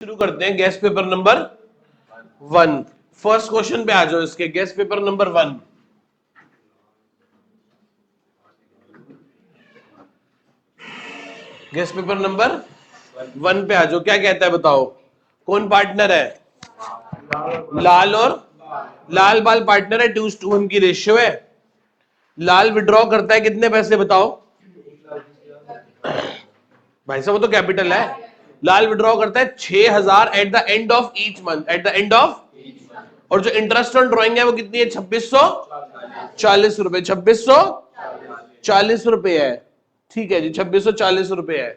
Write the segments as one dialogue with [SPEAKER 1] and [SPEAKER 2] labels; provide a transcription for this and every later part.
[SPEAKER 1] शुरू करते हैं guest paper number 1। First question पे आ जाओ इसके, guest paper number 1। Guest paper number 1 पे आ जाओ। क्या कहता है बताओ, कौन पार्टनर है? लाल और लाल बाल पार्टनर है, 2:1 की रेशियो है। लाल विड्रॉ करता है कितने पैसे बताओ भाई साहब, वो तो कैपिटल है। लाल विड्रॉ करता है 6000 at the end of each month, at the end of, और जो इंटरेस्ट ऑन ड्रॉइंग है वो कितनी है? 2640 रुपए। 2640 रुपए है, ठीक है जी, 2640 रुपए है।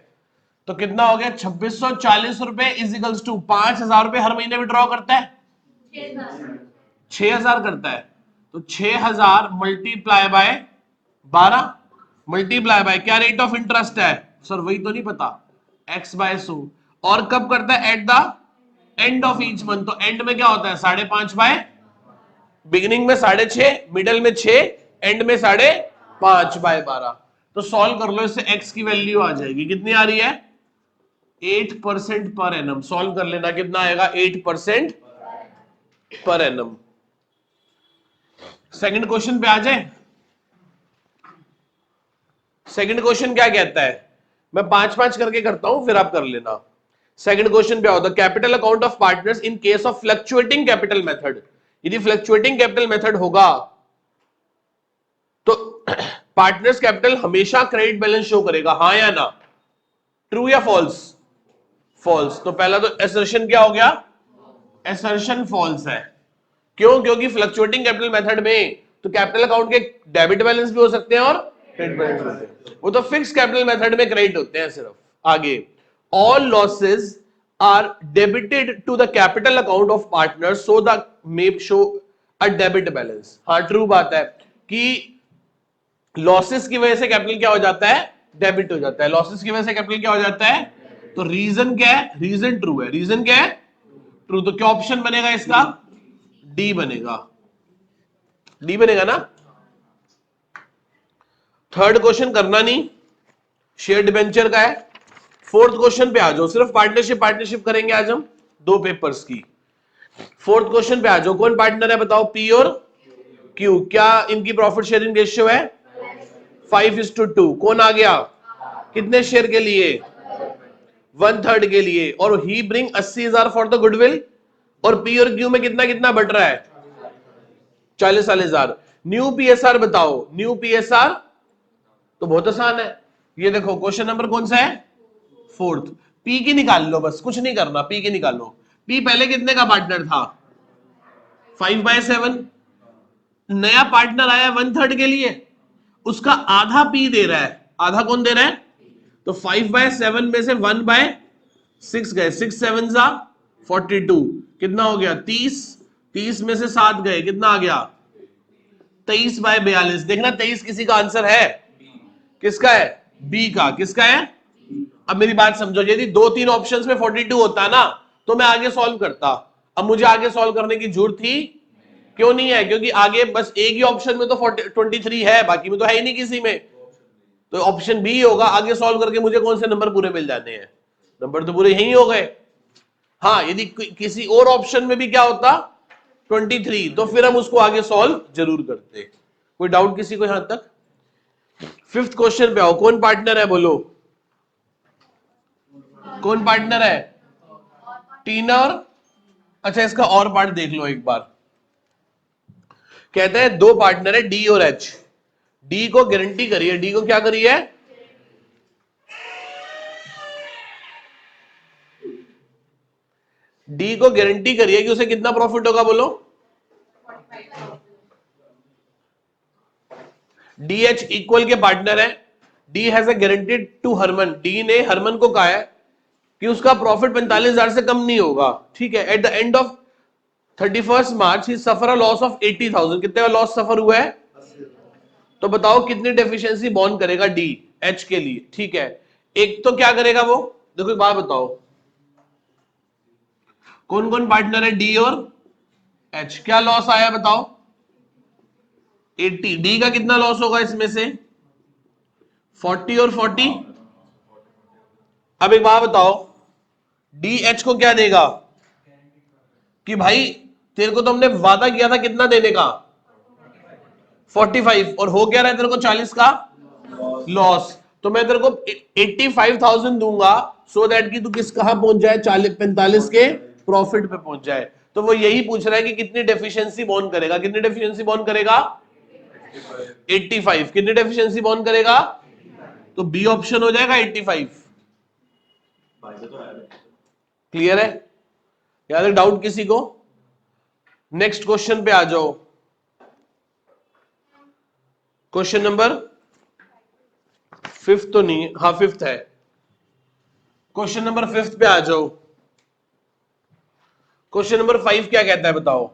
[SPEAKER 1] तो कितना हो गया? 2640 रुपए इजिकल्स टू 5000 रुपए हर महीने विड्रॉ करता है, 6000 करता है। तो 6000 मल्टीप्लाई बाय 12 मल्टीप्लाई बाय क्या रेट ऑफ इंटरेस्ट है सर? वही तो नहीं पता, x/100। और कब करता है? At the end of each month. तो एंड में क्या होता है? 5.5 बाय, बिगिनिंग में 6.5, मिडल में 6, एंड में 5.5 बाय 12। तो सॉल्व कर लो, इससे x की वैल्यू आ जाएगी। कितनी आ रही है? 8% पर एनम। सॉल्व कर लेना, कितना आएगा? 8% पर एनम। सेकंड क्वेश्चन पे आ जाए। सेकंड क्वेश्चन क्या कहता है? मैं 5-5 करके करता हूं, फिर आप कर लेना। सेकंड क्वेश्चन पे आओ। The capital account of partners in case of fluctuating capital method. यदि फ्लक्चुएटिंग कैपिटल मेथड होगा तो पार्टनर्स कैपिटल हमेशा क्रेडिट बैलेंस शो करेगा, हाँ या ना? ट्रू या फॉल्स? फॉल्स। तो पहला तो असर्शन क्या हो गया? असर्शन फॉल्स है। क्यों? क्योंकि फ्लक्चुएटिंग कैपिटल मेथड में तो कैपिटल अकाउंट के डेबिट बैलेंस भी हो सकते हैं और क्रेडिट बैलेंस होते हैं, वो तो फिक्स कैपिटल मेथड में क्रेडिट होते हैं सिर्फ। आगे, all losses are debited to the capital account of partner so the may show a debit balance. हाँ, ट्रू बात है कि लॉसेस की वजह से कैपिटल क्या हो जाता है? डेबिट हो जाता है। लॉसेस की वजह से कैपिटल क्या हो जाता है? तो रीजन क्या है? रीजन ट्रू है। रीजन क्या है? ट्रू। तो क्या ऑप्शन बनेगा इसका? डी बनेगा। डी बनेगा ना? थर्ड क्वेश्चन करना नहीं, शेयर डिबेंचर का है। फोर्थ क्वेश्चन पे आ जाओ। सिर्फ पार्टनरशिप पार्टनरशिप करेंगे आज हम, 2 पेपर्स की। फोर्थ क्वेश्चन पे आ जाओ। कौन पार्टनर है बताओ? पी और क्यू। क्या इनकी प्रॉफिट शेयरिंग रेशियो है? 5:2। कौन आ गया? कितने शेयर के लिए? 1/3 के लिए। और ही ब्रिंग 80,000 फॉर द गुडविल। और पी और क्यू में कितना कितना बट रहा है? 40,000। न्यू पीएसआर बताओ। न्यू पीएसआर तो बहुत आसान है, ये देखो क्वेश्चन नंबर कौन सा है? फोर्थ। पी की निकाल लो, बस कुछ नहीं करना, पी की निकालो। पी पहले कितने का पार्टनर था? 5/7। नया पार्टनर आया 1/3 के लिए, उसका आधा पी दे रहा है। आधा कौन दे रहा है? तो 5/7 में से 1/6 गए, 6 7 42। कितना हो गया? 30। 30 में से 7 गए, कितना आ गया? 23/42। देखना 23 किसी का आंसर है? किसका है? बी का। किसका है? अब मेरी बात समझो, यदि 2-3 ऑप्शंस में 42 होता ना तो मैं आगे सॉल्व करता। अब मुझे आगे सॉल्व करने की जरूरत थी क्यों नहीं है? क्योंकि आगे बस एक ही ऑप्शन में तो 23 है, बाकी में तो है ही नहीं किसी में। तो ऑप्शन बी होगा। आगे सॉल्व करके मुझे कौन से नंबर पूरे मिल जाते हैं? नंबर तो पूरे यही हो गए। हाँ, यदि किसी और ऑप्शन में भी क्या होता 23, तो फिर हम उसको आगे सॉल्व जरूर करते। कोई डाउट किसी को यहां तक? फिफ्थ क्वेश्चन पे आओ। कौन पार्टनर है बोलो? कौन पार्टनर है? टीना और, अच्छा इसका और पार्ट देख लो एक बार। कहते हैं 2 पार्टनर है डी और एच। डी को गारंटी करिए। डी को क्या करिए? डी को गारंटी करिए कि उसे कितना प्रॉफिट होगा बोलो? डी एच इक्वल के पार्टनर है। D has a guaranteed to Harman. D ने हरमन को कहा है कि उसका प्रॉफिट 45,000 से कम नहीं होगा, ठीक है। At the end of 31 March he suffer a loss of 80,000। कितने का लॉस सफर हुआ है? तो बताओ कितनी डेफिशिएंसी बॉर्न करेगा डी एच के लिए? ठीक है, एक तो क्या करेगा वो, देखो एक बात बताओ, कौन कौन पार्टनर है डी और एच? क्या लॉस आया बताओ? 80। डी का कितना लॉस होगा इसमें से? 40 और 40। अब एक बात बताओ, डी एच को क्या देगा कि भाई तेरे को तो हमने वादा किया था कितना देने का 45 और हो क्या रहा है तेरे को 40 का लॉस। तो मैं तेरे को 85,000 दूंगा सो दैट कि तू किस कहां पहुंच जाए 45 के प्रॉफिट पे पहुंच जाए। तो वो यही पूछ रहा है कि कितनी डेफिशिएंसी बॉर्न करेगा, कितनी डेफिशिएंसी बॉर्न करेगा 85। कितनी डेफिशिएंसी बॉर्न करेगा, तो बी ऑप्शन हो जाएगा 85। क्लियर है, याद है डाउट किसी को? नेक्स्ट क्वेश्चन पे आ जाओ। क्वेश्चन नंबर 5 तो नहीं, हाँ 5 है। क्वेश्चन नंबर 5 पे आ जाओ। क्वेश्चन नंबर 5 क्या कहता है बताओ?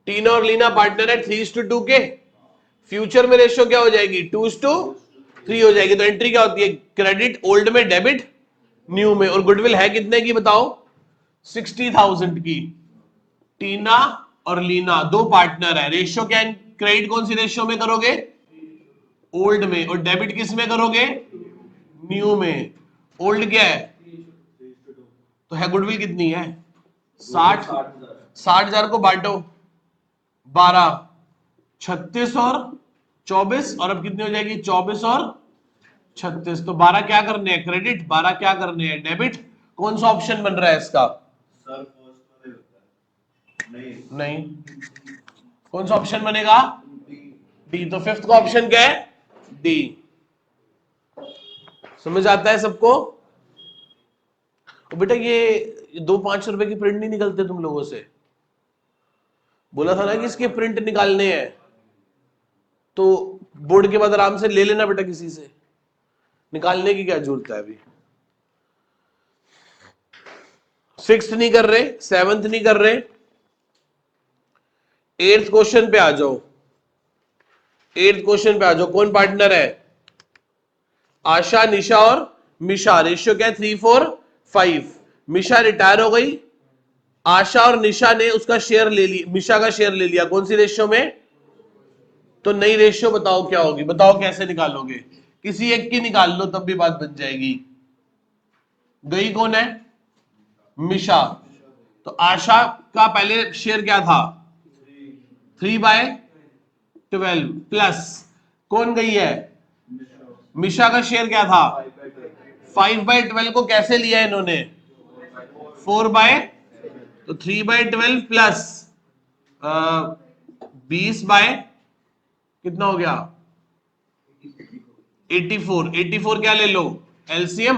[SPEAKER 1] टीना और लीना पार्टनर है 3:2 के। फ्यूचर में रेशियो क्या हो जाएगी 2:3 हो जाएगी। तो एंट्री क्या होती है, क्रेडिट ओल्ड में, डेबिट न्यू में। और गुडविल है कितने की बताओ 60,000 की। टीना और लीना दो पार्टनर है, रेशियो क्या है, क्रेडिट कौन सी रेशियो में करोगे ओल्ड में, और डेबिट किस में करोगे न्यू में। ओल्ड क्या है तो है गुडविल कितनी है 60। 60,000 को बांटो 12, 36 और 24, और अब कितनी हो जाएगी 24 और 36। तो 12 क्या करने हैं क्रेडिट, 12 क्या करने हैं डेबिट। कौन सा ऑप्शन बन रहा है इसका नहीं, कौन सा ऑप्शन बनेगा डी। तो 5th का ऑप्शन क्या है डी। समझ आता है सबको? बेटा ये 2-5 रुपए की प्रिंट नहीं निकलते तुम लोगों से, बोला था ना कि इसके प्रिंट निकालने हैं, तो बोर्ड के बाद आराम से ले लेना बेटा, किसी से निकालने की क्या जरूरत है अभी। 6th नहीं कर रहे, 7th नहीं कर रहे, 8th क्वेश्चन पे आ जाओ। 8th क्वेश्चन पे आ जाओ। कौन पार्टनर है, आशा, निशा और मिशा। रेशियो क्या है 3:4:5। मिशा रिटायर हो गई, आशा और निशा ने उसका शेयर ले लिया, मिशा का शेयर ले लिया। कौन सी रेशियो में, तो नई रेशियो बताओ क्या होगी, बताओ कैसे निकालोगे। किसी एक की निकाल लो तब भी बात बन जाएगी। गई कौन है मिशा, तो आशा का पहले शेयर क्या था 3/12 प्लस कौन गई है मिशा का शेयर क्या था 5/12 को कैसे लिया इन्होंने 4 तो 3/12 प्लस 20 बाय कितना हो गया 84। 84 क्या ले लो एलसीएम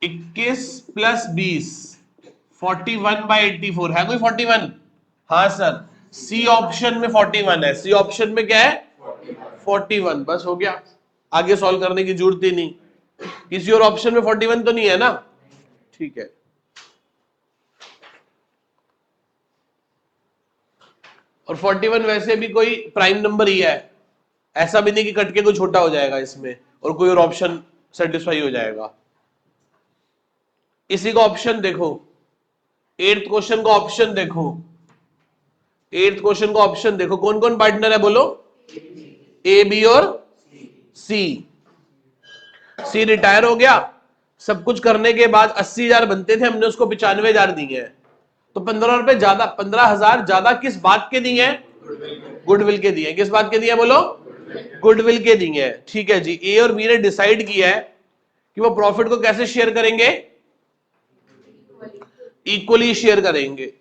[SPEAKER 1] 21 प्लस 20 41/84 है कोई 41? हाँ सर, सी ऑप्शन में 41 है। सी ऑप्शन में क्या है 41, बस हो गया, आगे सॉल्व करने की जरूरत ही नहीं। किसी और ऑप्शन में 41 तो नहीं है ना, ठीक है। और 41 वैसे भी कोई प्राइम नंबर ही है, ऐसा भी नहीं कि कट के कोई छोटा हो जाएगा इसमें और कोई और ऑप्शन सेटिस्फाई हो जाएगा। इसी का ऑप्शन देखो, 8th क्वेश्चन का ऑप्शन देखो। 8th क्वेश्चन का ऑप्शन देखो, कौन कौन पार्टनर है बोलो, ए बी और सी। सी रिटायर हो गया, सब कुछ करने के बाद 80,000 बनते थे, हमने उसको 95,000 दिए हैं। तो 15 रुपए ज्यादा, 15,000 ज्यादा किस बात के दिए हैं, गुडविल के दिए। किस बात के दिए बोलो, गुडविल के दिए हैं। ठीक है जी, ए और बी ने डिसाइड किया है कि वो प्रॉफिट को कैसे शेयर करेंगे, इक्वली शेयर करेंगे।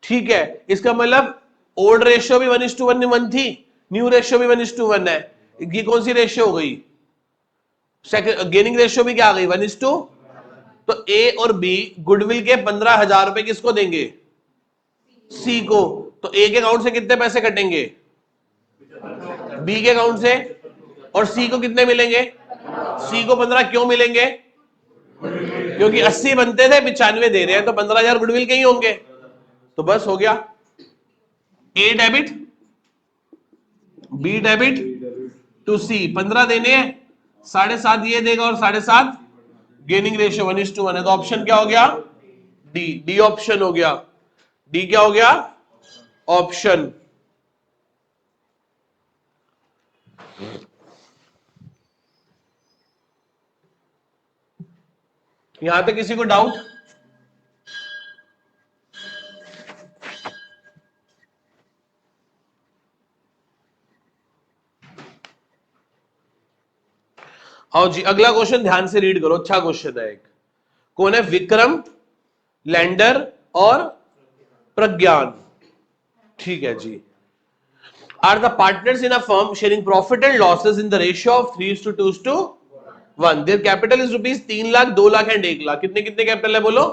[SPEAKER 1] ठीक है, इसका मतलब ओल्ड रेशियो भी 1:1 थी, न्यू रेशियो भी 1:1 है। ये कौन सी रेशियो हो गई, गेनिंग रेशियो भी क्या आ गई 1:। तो ए और बी गुडविल के 15,000 रुपए किसको देंगे, सी को। तो ए के अकाउंट से कितने पैसे कटेंगे, बी के अकाउंट से, और सी को कितने मिलेंगे, सी को 15 क्यों मिलेंगे, क्योंकि 80 बनते थे 95 दे रहे हैं, तो 15,000 गुडविल के ही होंगे। तो बस हो गया, ए डेबिट बी डेबिट टू सी, 15 देने हैं, 7.5 ये देगा और 7.5 गेनिंग रेशियो 1:1 है। तो ऑप्शन क्या हो गया डी, डी ऑप्शन हो गया। डी क्या हो गया ऑप्शन। यहां तक किसी को डाउट? आओ जी, अगला क्वेश्चन ध्यान से रीड करो, अच्छा क्वेश्चन है एक। कौन है? विक्रम, लैंडर और प्रज्ञान। ठीक है जी। Are the partners in a firm sharing profit and losses in the ratio of 3:2:1। Their capital is rupees 3 lakh, 2 lakh and 1 lakh. कितने कितने कैपिटल है बोलो?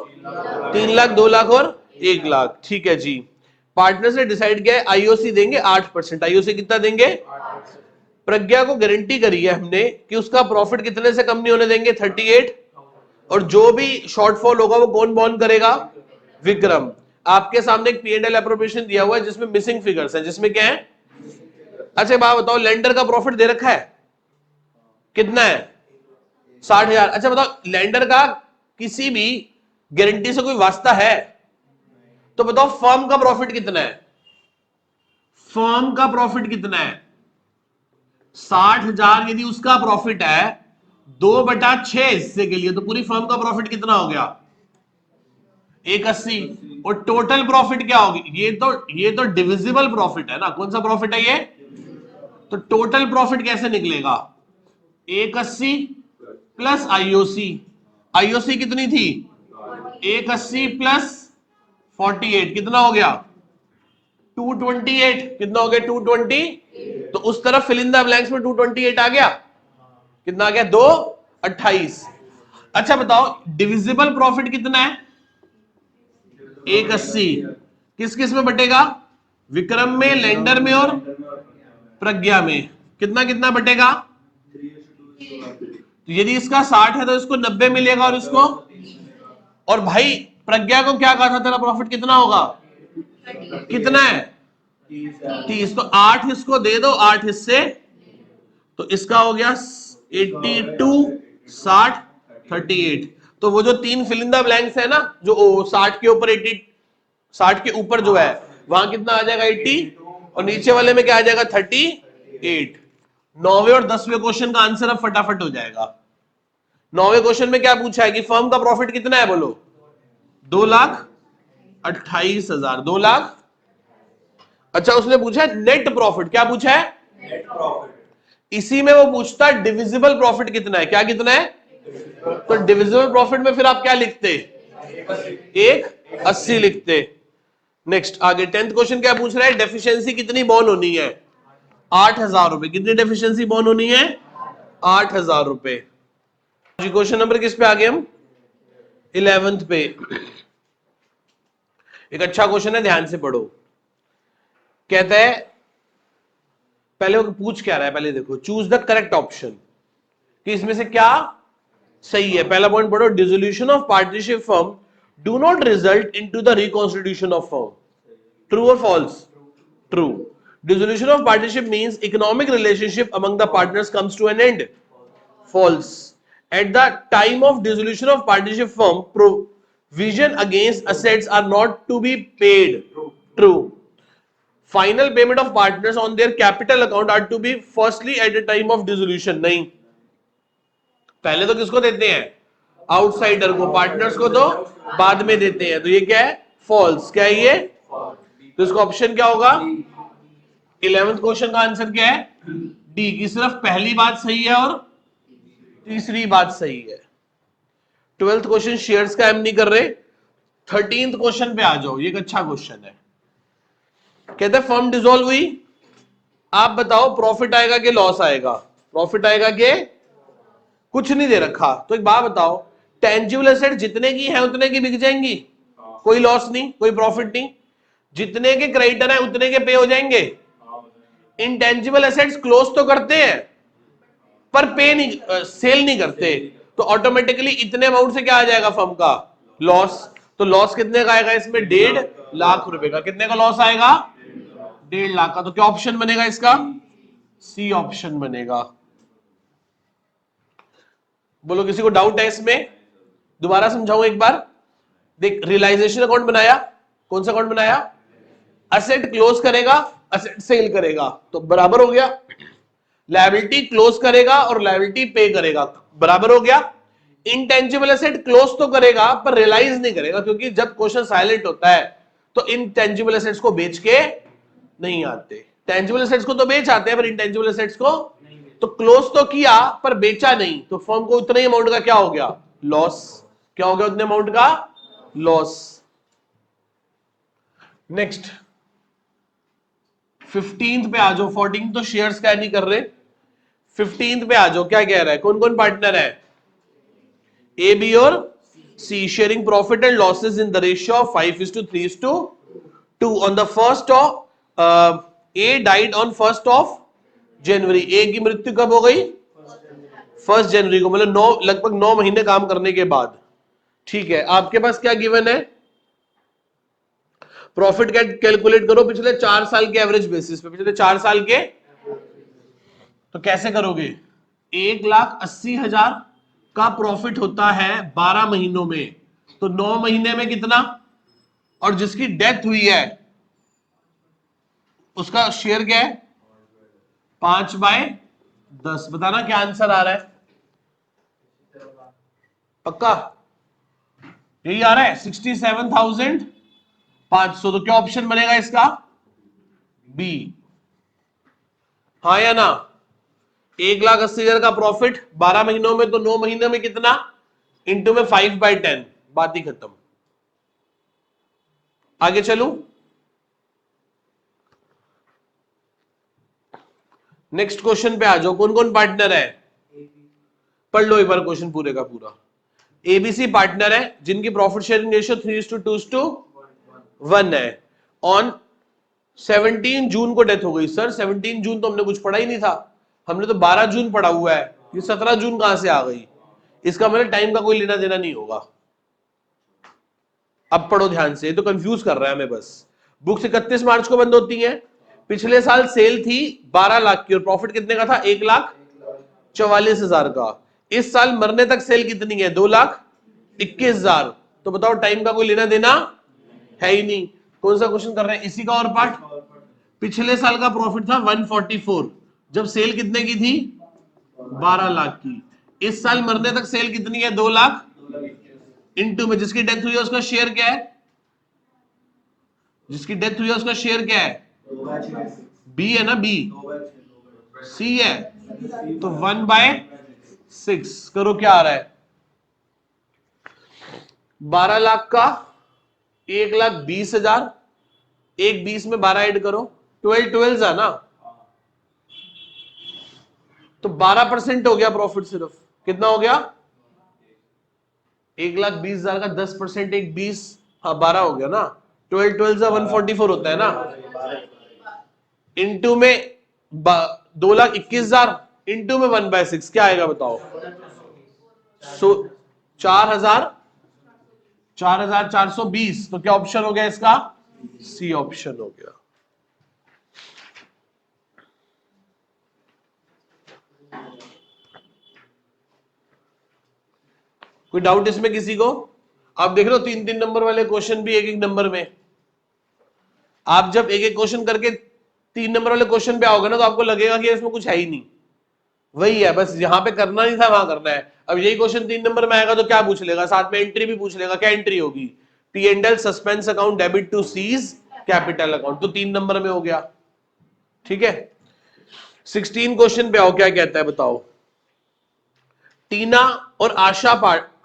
[SPEAKER 1] 3 लाख, 2 लाख और 1 लाख। ठीक है जी। पार्टनर्स ने डिसाइड किया आईओसी देंगे 8%। आईओसी कितना देंगे? प्रज्ञा को गारंटी करी है हमने कि उसका प्रॉफिट कितने से कम नहीं होने देंगे? 38। और जो भी शॉर्टफॉल होगा वो कौन बॉर्न करेगा? विक्रम। आपके सामने एक P&L एप्रोप्रिएशन दिया हुआ है जिसमें मिसिंग फिगर्स है। जिसमें क्या है? अच्छा बात बताओ, लेंडर का प्रॉफिट दे रखा है कितना है? 60,000। अच्छा बताओ, लेंडर का किसी भी गारंटी से कोई वास्ता है? तो बताओ फर्म का प्रॉफिट कितना है? फर्म का प्रॉफिट कितना है? 60,000 यदि उसका प्रॉफिट है 2/6 हिस्से के लिए, तो पूरी फर्म का प्रॉफिट कितना हो गया? 180। और टोटल प्रॉफिट क्या होगी? ये तो डिविजिबल प्रॉफिट है ना। कौन सा प्रॉफिट है ये? तो टोटल प्रॉफिट कैसे निकलेगा? 180 प्लस आईओसी। आईओसी कितनी थी? 180 प्लस 48 कितना हो गया? 228। कितना हो गया? 220। तो उस तरफ फिल इन द ब्लैंक्स में 228 आ गया। कितना आ गया? 228। अच्छा बताओ, डिविजिबल प्रॉफिट कितना है? 180। किस किस में बटेगा? विक्रम में, लेंडर में और प्रज्ञा में। कितना कितना बटेगा? तो यदि इसका 60 है तो इसको 90 मिलेगा और इसको। और भाई प्रज्ञा को क्या कहा था तेरा प्रॉफिट कितना होगा? कितना है? 30। तो 8 इसको दे दो, 8 हिस्से। तो इसका हो गया 82, 60, 38। तो वो जो 3 फिल इन द ब्लैंक्स है ना, जो 60 के ऊपर 80, 60 के ऊपर जो है वहां कितना आ जाएगा? 80। और नीचे वाले में क्या आ जाएगा? 38। 9वें और 10वें क्वेश्चन का आंसर अब फटाफट हो जाएगा। 9वें क्वेश्चन में क्या पूछा है कि फर्म का प्रॉफिट कितना है? बोलो। 2,28,000। 2 लाख। अच्छा उसने पूछा है नेट प्रॉफिट। क्या पूछा है? Net profit. इसी में वो पूछता है डिविजिबल प्रॉफिट कितना है। क्या कितना है? तो डिविजिबल प्रॉफिट में फिर आप क्या लिखते? 180 लिखते। नेक्स्ट आगे 10th क्वेश्चन क्या पूछ रहा है? डेफिशिएंसी कितनी बॉर्न होनी है? 8,000 रुपए। कितनी डेफिशिएंसी बॉर्न होनी है? 8,000 रुपए। जी क्वेश्चन नंबर किस पे आ गए हम? 11th पे। एक अच्छा क्वेश्चन है, ध्यान से पढ़ो। कहता है, पहले वो पूछ क्या रहा है पहले देखो। चूज द करेक्ट ऑप्शन, कि इसमें से क्या सही है। पहला पॉइंट पढ़ो। Dissolution of partnership firm do not result into the reconstitution of firm. True और false? True. Dissolution of partnership means economic relationship among the partners comes to an end. False. At the time of dissolution of partnership firm, provision against assets are not to be paid. True. Final payment of partners on their capital account are to be firstly at the time of dissolution. नहीं, पहले तो किसको देते हैं? Outsider को। Partners को तो बाद में देते हैं। तो ये क्या है? फॉल्स। क्या है ये? तो इसका ऑप्शन क्या होगा? 11th क्वेश्चन का आंसर क्या है? डी, की सिर्फ पहली बात सही है और तीसरी बात सही है। 12th क्वेश्चन शेयर्स का हम नहीं कर रहे। 13th क्वेश्चन पे आ जाओ। ये एक अच्छा क्वेश्चन है। कहते हैं फर्म डिसॉल्व हुई, आप बताओ प्रॉफिट आएगा कि लॉस आएगा? प्रॉफिट आएगा कि? कुछ नहीं दे रखा। तो एक बात बताओ, टेंजिबल एसेट जितने की है उतने की बिक जाएंगी, कोई लॉस नहीं, कोई प्रॉफिट नहीं। जितने के क्रेडिटर है उतने के पे हो जाएंगे। इंटेंजिबल एसेट्स क्लोज तो करते हैं पर पे नहीं, सेल नहीं करते। तो ऑटोमेटिकली इतने अमाउंट से क्या आ जाएगा फर्म का? लॉस। तो लॉस कितने का आएगा इसमें? 1.5 लाख रुपए का। कितने का लॉस आएगा? 1.5 लाख का। तो क्या ऑप्शन बनेगा इसका? सी ऑप्शन बनेगा। बोलो किसी को डाउट है इसमें? दोबारा समझाऊं एक बार। देख, रियलाइजेशन अकाउंट बनाया। कौन सा अकाउंट बनाया? असेट क्लोज करेगा, असेट सेल करेगा, तो बराबर हो गया। लायबिलिटी क्लोज करेगा और लायबिलिटी पे करेगा, बराबर हो गया। इंटेंजिबल एसेट क्लोज तो करेगा पर रियलाइज नहीं करेगा, क्योंकि जब क्वेश्चन साइलेंट होता है तो इंटेंजिबल एसेट्स को बेच के नहीं आते। टेंजिबल एसेट्स को तो बेच आते हैं पर इंटेंजिबल एसेट्स को तो क्लोज तो किया पर बेचा नहीं, तो फर्म को उतने ही अमाउंट का क्या हो गया, लॉस। क्या हो गया, उतने अमाउंट का लॉस। नेक्स्ट 15th पे आ जाओ, 14 तो शेयर्स का नहीं कर रहे, 15th पे आ जाओ। क्या कह रहा है, कौन कौन पार्टनर है, ए बी और C, sharing profit and losses in the ratio of 5:3:2 on the first of A died on 1st of January. A की मृत्यु कब हो गई, 1 जनवरी को, मतलब लगभग 9 महीने काम करने के बाद। ठीक है, आपके पास क्या गिवन है, प्रॉफिट कैलकुलेट करो पिछले 4 साल के एवरेज बेसिस पे, पिछले 4 साल के। तो कैसे करोगे, 1,80,000 का प्रॉफिट होता है 12 महीनों में, तो 9 महीने में कितना, और जिसकी डेथ हुई है उसका शेयर क्या है, 5/10। बताना क्या आंसर आ रहा है, पक्का यही आ रहा है 67,500। तो क्या ऑप्शन बनेगा इसका, बी, हाँ या ना। 1,80,000 का प्रॉफिट 12 महीनों में, तो 9 महीनों में कितना, इंटू में 5/10, बात ही खत्म। आगे चलूं, नेक्स्ट क्वेश्चन पे आ जाओ। कौन कौन पार्टनर है, पढ़ लो एक बार क्वेश्चन पूरे का पूरा। एबीसी पार्टनर है जिनकी प्रॉफिट शेयरिंग रेशियो 3:2:1 है। ऑन 17 जून को डेथ हो गई। सर 17 जून तो हमने कुछ पढ़ा ही नहीं था, हमने तो 12 जून पढ़ा हुआ है, ये 17 जून कहां से आ गई। इसका मतलब टाइम का कोई लेना देना नहीं होगा। अब पढ़ो ध्यान से, तो कंफ्यूज कर रहा है हमें बस। बुक्स 31 मार्च को बंद होती हैं। पिछले साल सेल थी 12 लाख की और प्रॉफिट कितने का था, 1,44,000 का। इस साल मरने तक सेल कितनी है, 2,21,000। तो बताओ टाइम का कोई लेना देना है ही नहीं। कौन सा क्वेश्चन कर रहे हैं, इसी का और पार्ट। पिछले साल का प्रॉफिट था 144, जब सेल कितने की थी, 12 लाख की। इस साल मरने तक सेल कितनी है, 2 लाख, इनटू में जिसकी डेथ हुई है उसका शेयर क्या है, जिसकी डेथ हुई है उसका शेयर क्या है, बी है ना, बी, सी है, तो 1/6 करो। क्या आ रहा है, 12 लाख का 1,20,000, 1,20 में 12 ऐड करो, 12 है ना, तो 12% हो गया प्रॉफिट। सिर्फ कितना हो गया, 1,20,000 का 10%, 1,20, हाँ 12 हो गया ना। 12 होता है ना, इंटू में 2,21,000, इंटू में 1/6, क्या आएगा बताओ, 4,420। तो क्या ऑप्शन हो गया इसका, सी ऑप्शन हो गया। कोई डाउट इसमें किसी को। आप देख रहे हो 3-3 नंबर वाले क्वेश्चन भी एक एक नंबर में। आप जब एक एक क्वेश्चन करके 3 नंबर वाले क्वेश्चन पे आओगे ना, तो आपको लगेगा कि इसमें कुछ है ही नहीं। वही है, बस यहां पे करना नहीं था वहां करना है। अब यही क्वेश्चन 3 नंबर में आएगा तो क्या पूछ लेगा, साथ में एंट्री भी पूछ लेगा। क्या एंट्री होगी, P&L suspense account debit to C's capital account, तो 3 नंबर में हो गया। ठीक है, 16 क्वेश्चन पे आओ, क्या कहता है बताओ। टीना और आशा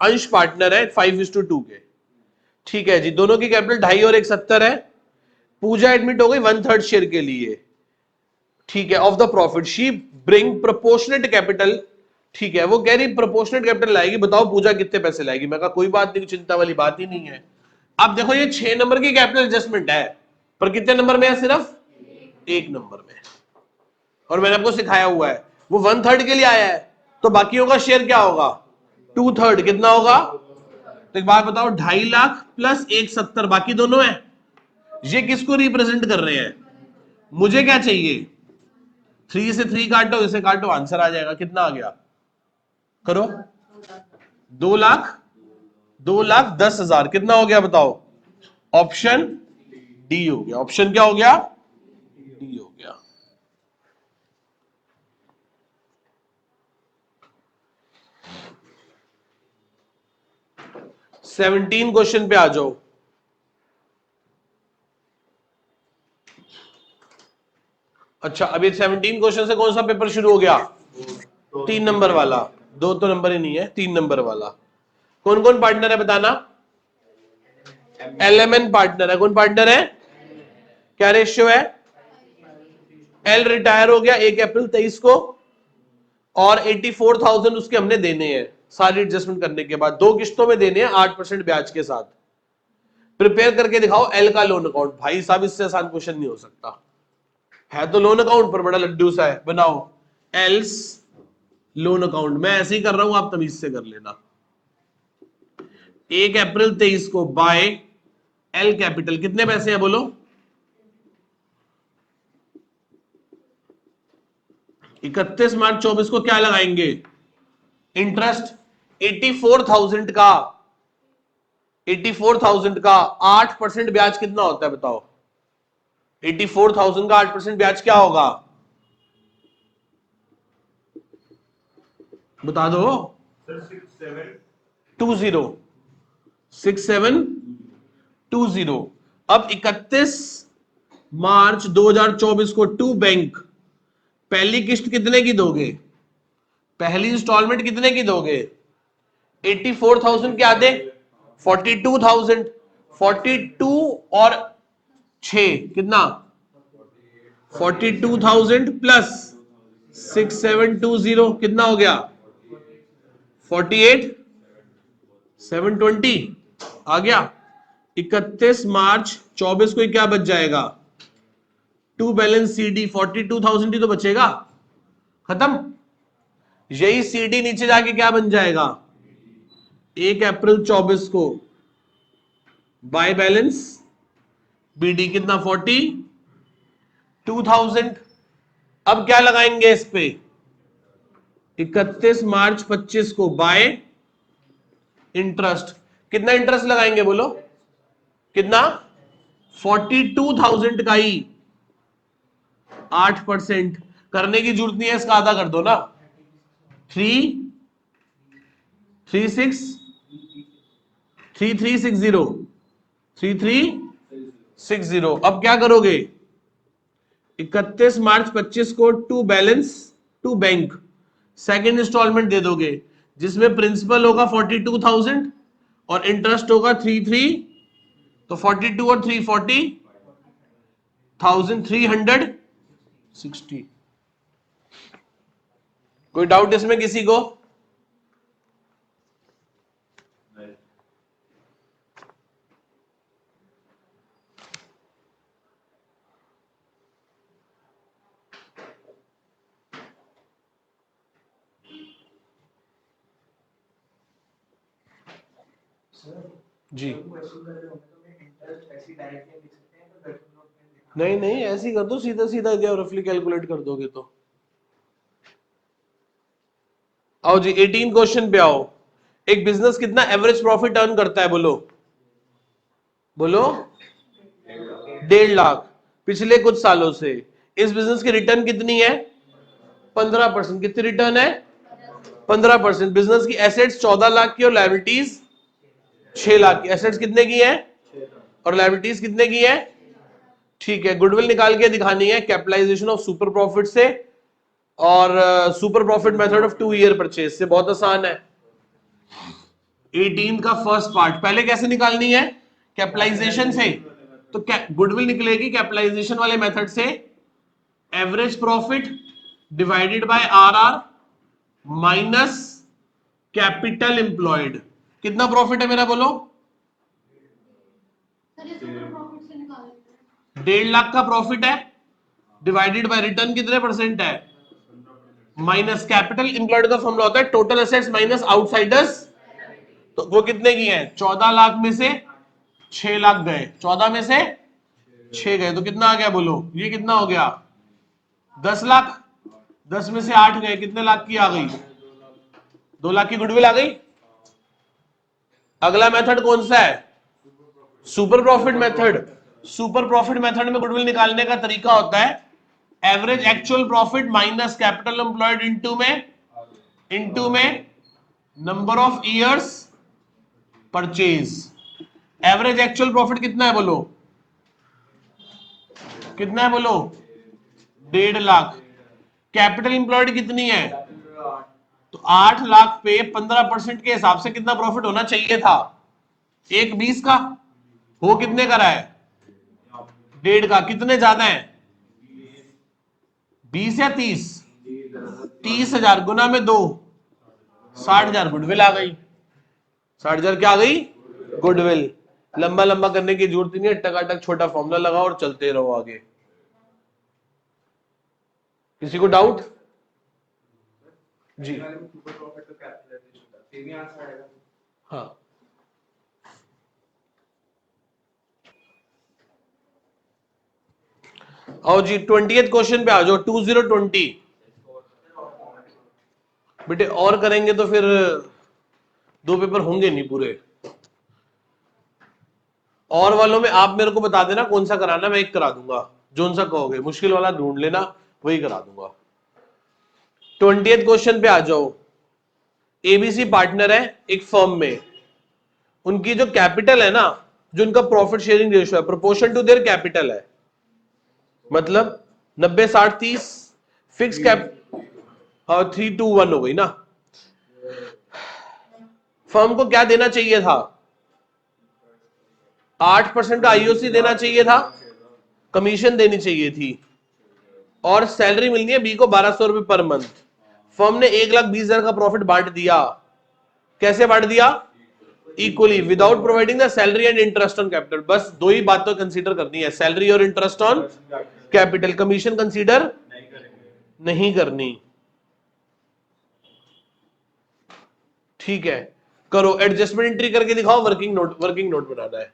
[SPEAKER 1] अंश पार्टनर है 5:2 के। ठीक है जी, दोनों की कैपिटल 2.5 और 1.70 है। पूजा एडमिट हो गई 1/3 शेयर के लिए। ठीक है, of the profit she bring proportionate capital. ठीक है, वो कह रही प्रोपोर्शनेट कैपिटल लाएगी, बताओ पूजा कितने पैसे लाएगी। मैं कहा कोई बात नहीं, चिंता वाली बात ही नहीं है। अब देखो ये 6 नंबर की कैपिटल एडजस्टमेंट है, पर कितने नंबर में है, सिर्फ 1 नंबर में। और मैंने आपको सिखाया हुआ है वो 1/3 के लिए आया है, तो बाकियों का शेयर क्या होगा, 2/3। कितना होगा, तो एक बात बताओ, 2.5 लाख प्लस 1.70, बाकी दोनों है। ये किसको रिप्रेजेंट कर रहे हैं, मुझे क्या चाहिए, 3 से 3 काटो, इसे काटो, आंसर आ जाएगा। कितना आ गया, करो, 2,10,000। कितना हो गया बताओ, ऑप्शन डी हो गया। ऑप्शन क्या हो गया, डी हो गया। 17 क्वेश्चन पे आ जाओ। अच्छा, अभी 17 क्वेश्चन से कौन सा पेपर शुरू हो गया? 3 नंबर वाला। 2 तो नंबर ही नहीं है, 3 नंबर वाला। कौन कौन पार्टनर है बताना? LMN पार्टनर है। कौन पार्टनर है? क्या रेशियो है? एल रिटायर हो गया 1 अप्रैल 23 को, और 84,000 उसके हमने देने हैं सारी एडजस्टमेंट करने के बाद। 2 किस्तों में देने हैं 8% ब्याज के साथ। प्रिपेयर करके दिखाओ एल का लोन अकाउंट। भाई साहब, इससे आसान क्वेश्चन नहीं हो सकता। है तो लोन अकाउंट पर बड़ा लड्डू सा है। बनाओ एल्स लोन अकाउंट। मैं ऐसे ही कर रहा हूं, आप तमीज से कर लेना। 1 अप्रैल 23 को बाय एल कैपिटल। कितने पैसे हैं बोलो? 31 मार्च 24 को क्या लगाएंगे? इंटरेस्ट 84,000 का। 84,000 का 8% ब्याज कितना होता है बताओ? 84,000 का 8% ब्याज क्या होगा? बता दो। 6720। अब 31 मार्च 2024 को टू बैंक पहली किस्त कितने की दोगे? पहली इंस्टॉलमेंट कितने की दोगे? 84,000 के आधे 42,000। 42 और 6 कितना? 42,000 प्लस 6720 कितना हो गया? 48,720 आ गया। 31 मार्च 24 को क्या बच जाएगा? टू बैलेंस CD 42,000 ही तो बचेगा। खत्म। यही CD नीचे जाके क्या बन जाएगा? 1 अप्रैल 24 को बाय बैलेंस BD कितना? 42,000। अब क्या लगाएंगे इस पे? 31 मार्च 25 को बाय इंटरेस्ट। कितना इंटरेस्ट लगाएंगे बोलो? कितना? 42,000 का ही 8%। करने की जरूरत नहीं है, इसका आधा कर दो ना। 3360। अब क्या करोगे? 31 मार्च 25 को to balance to bank second installment दे दोगे, जिसमें प्रिंसिपल होगा 42,000 और इंटरेस्ट होगा 33। तो 42 और 3 40,360। कोई डाउट इसमें किसी को? जी नहीं नहीं, ऐसे ही कर दो सीधा सीधा, क्या रफली कैलकुलेट कर दोगे तो। आओ जी 18 क्वेश्चन पे आओ। एक बिजनेस कितना एवरेज प्रॉफिट अर्न करता है बोलो? बोलो 1.5 लाख पिछले कुछ सालों से। इस बिजनेस की रिटर्न कितनी है? 15%। कितनी रिटर्न है? 15%। बिजनेस की एसेट्स 14 लाख की और लायबिलिटीज 6 लाख की। एसेट्स कितने की है और लायबिलिटीज कितने की है? ठीक है, गुडविल निकाल के दिखानी है कैपिटलाइजेशन ऑफ सुपर प्रॉफिट से, और super profit method of 2 year purchase से। बहुत आसान है। 18 का फर्स्ट पार्ट पहले कैसे निकालनी है? कैपिटलाइजेशन से। तो गुडविल निकलेगी कैपिटलाइजेशन वाले मेथड से। Average profit divided by RR minus capital employed. कितना प्रॉफिट है मेरा बोलो? 1.5 लाख का प्रॉफिट है, डिवाइडेड बाय रिटर्न कितने परसेंट है? माइनस कैपिटल एम्प्लॉयड का फॉर्मूला होता है टोटल एसेट्स माइनस आउटसाइडर्स। तो वो कितने की है? 14 लाख में से 6 लाख गए। 14 में से 6 गए तो कितना आ गया बोलो? ये कितना हो गया? 10 लाख। 10 में से 8 गए, कितने लाख की आ गई? 2 लाख की गुडविल आ गई। अगला मेथड कौन सा है? Super profit method. Super profit method में गुडविल निकालने का तरीका होता है average actual profit minus capital employed into में number of years purchase. Average actual profit कितना है बोलो, कितना है बोलो, 1.5 लाख। कैपिटल इंप्लॉयड कितनी है, तो 8 लाख पे 15% के हिसाब से कितना प्रॉफिट होना चाहिए था, 1/20 का। हो कितने का रहा है, 1.5 का। कितने ज्यादा है, 20 या 30, 30,000 गुना में 2, 60,000 गुडविल आ गई। 60,000 क्या आ गई, गुडविल। लंबा लंबा करने की जरूरत नहीं है, टकाटक छोटा फॉर्मूला लगाओ और चलते रहो आगे। किसी को डाउट जी, हाँ आओ जी 20th क्वेश्चन पे आ जाओ, 2020। बेटे और करेंगे तो फिर 2 पेपर होंगे नहीं पूरे। और वालों में आप मेरे को बता देना कौन सा कराना, मैं एक करा दूंगा, जोन सा कहोगे मुश्किल वाला ढूंढ लेना, वही करा दूंगा। 20th क्वेश्चन पे आ जाओ। एबीसी पार्टनर है एक फर्म में, उनकी जो कैपिटल है ना, जो उनका प्रॉफिट शेयरिंग रेशियो है, प्रोपोर्शन टू देयर कैपिटल है, मतलब 90-60-30 फिक्स कैप, हाँ 3-2-1 हो गई ना। फर्म को क्या देना चाहिए था, 8% का आईओसी देना चाहिए था, कमीशन देनी चाहिए थी, और सैलरी मिलनी है बी को 1,200 रुपए पर मंथ। फर्म ने 1,20,000 का प्रॉफिट बांट दिया। कैसे बांट दिया, equally, without providing the salary and interest on capital. बस 2 ही बातें कंसीडर करनी है, सैलरी और interest on capital, commission consider नहीं करनी। ठीक है, करो एडजस्टमेंट एंट्री करके दिखाओ, वर्किंग नोट बनाना है।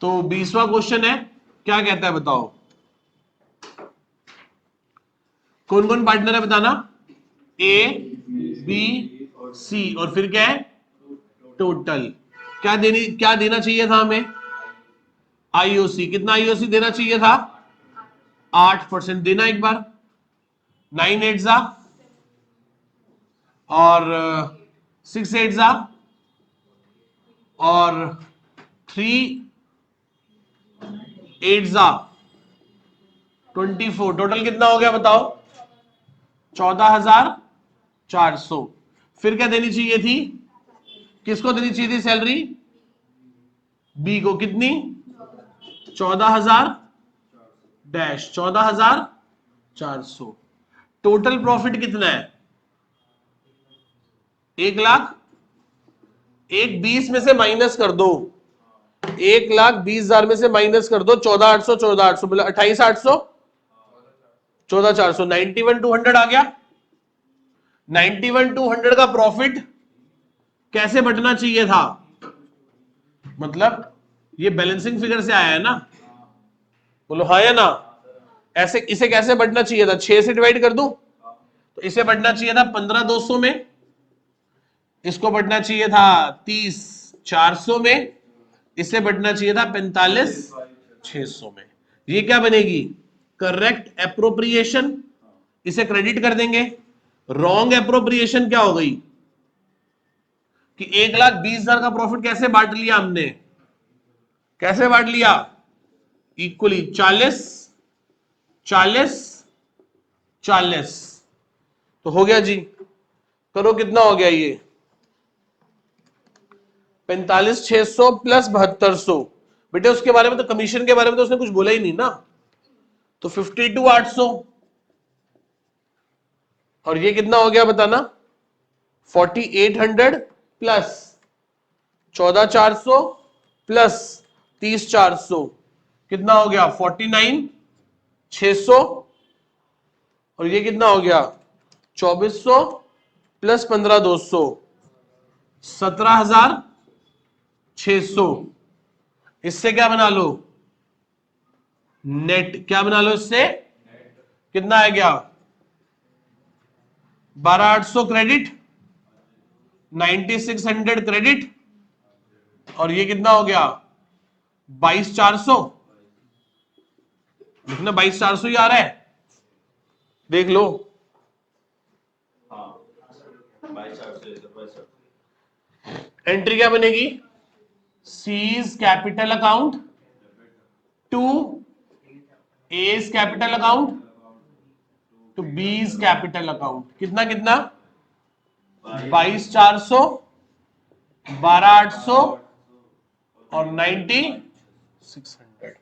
[SPEAKER 1] तो 20वां क्वेश्चन है, क्या कहता है बताओ, कौन कौन पार्टनर है बताना, ए बी सी, और फिर क्या है, टोटल। क्या देना चाहिए था हमें, आईओसी। कितना आईओसी देना चाहिए था, 8% देना एक बार, 9 8 जा और 6 8 जा और 3 8 जा 24। टोटल कितना हो गया बताओ, 14,400। फिर क्या देनी चाहिए थी, किसको देनी चाहिए थी सैलरी, बी को। कितनी, 14,000 डैश 14,400। टोटल प्रॉफिट कितना है, 1 लाख। 1,20 में से माइनस कर दो, 1,20,000 में से माइनस कर दो 14,800, 14,800 बोले 28,800, 14,400, 91,200 आ गया। 91,200 का प्रॉफिट कैसे बटना चाहिए था, मतलब ये बैलेंसिंग फिगर से आया है ना, बोलो हाँ या ना। ऐसे इसे कैसे बढ़ना चाहिए था, 6 से डिवाइड कर दूं, तो इसे बढ़ना चाहिए था 15,200 में, इसको बढ़ना चाहिए था 30,400 में, इसे बढ़ना चाहिए था 45,600 में। ये क्या बनेगी, करेक्ट एप्रोप्रिएशन, इसे क्रेडिट कर देंगे। रॉन्ग एप्रोप्रिएशन क्या हो गई, कि 1,20,000 का प्रॉफिट कैसे बांट लिया हमने, कैसे बांट लिया, इक्वली 40 40 40। तो हो गया जी, करो कितना हो गया ये, 45,600 प्लस 7,200। बेटे उसके बारे में तो, कमीशन के बारे में तो उसने कुछ बोला ही नहीं ना, तो 52,800। और ये कितना हो गया बताना, 4,800 प्लस 14,400 प्लस 30,400, कितना हो गया 49,600। और ये कितना हो गया 2,400 प्लस 15,200, 17,600। इससे क्या बना लो, नेट। क्या बना लो इससे, कितना आ गया 12,800 क्रेडिट, 9,600 क्रेडिट, और ये कितना हो गया 22,400। लिखना 22,400 ही आ रहा है, देख लो। एंट्री क्या बनेगी, C's capital account to A's capital account to B's capital account. कितना कितना? 22,400, 12,800 और 9,600।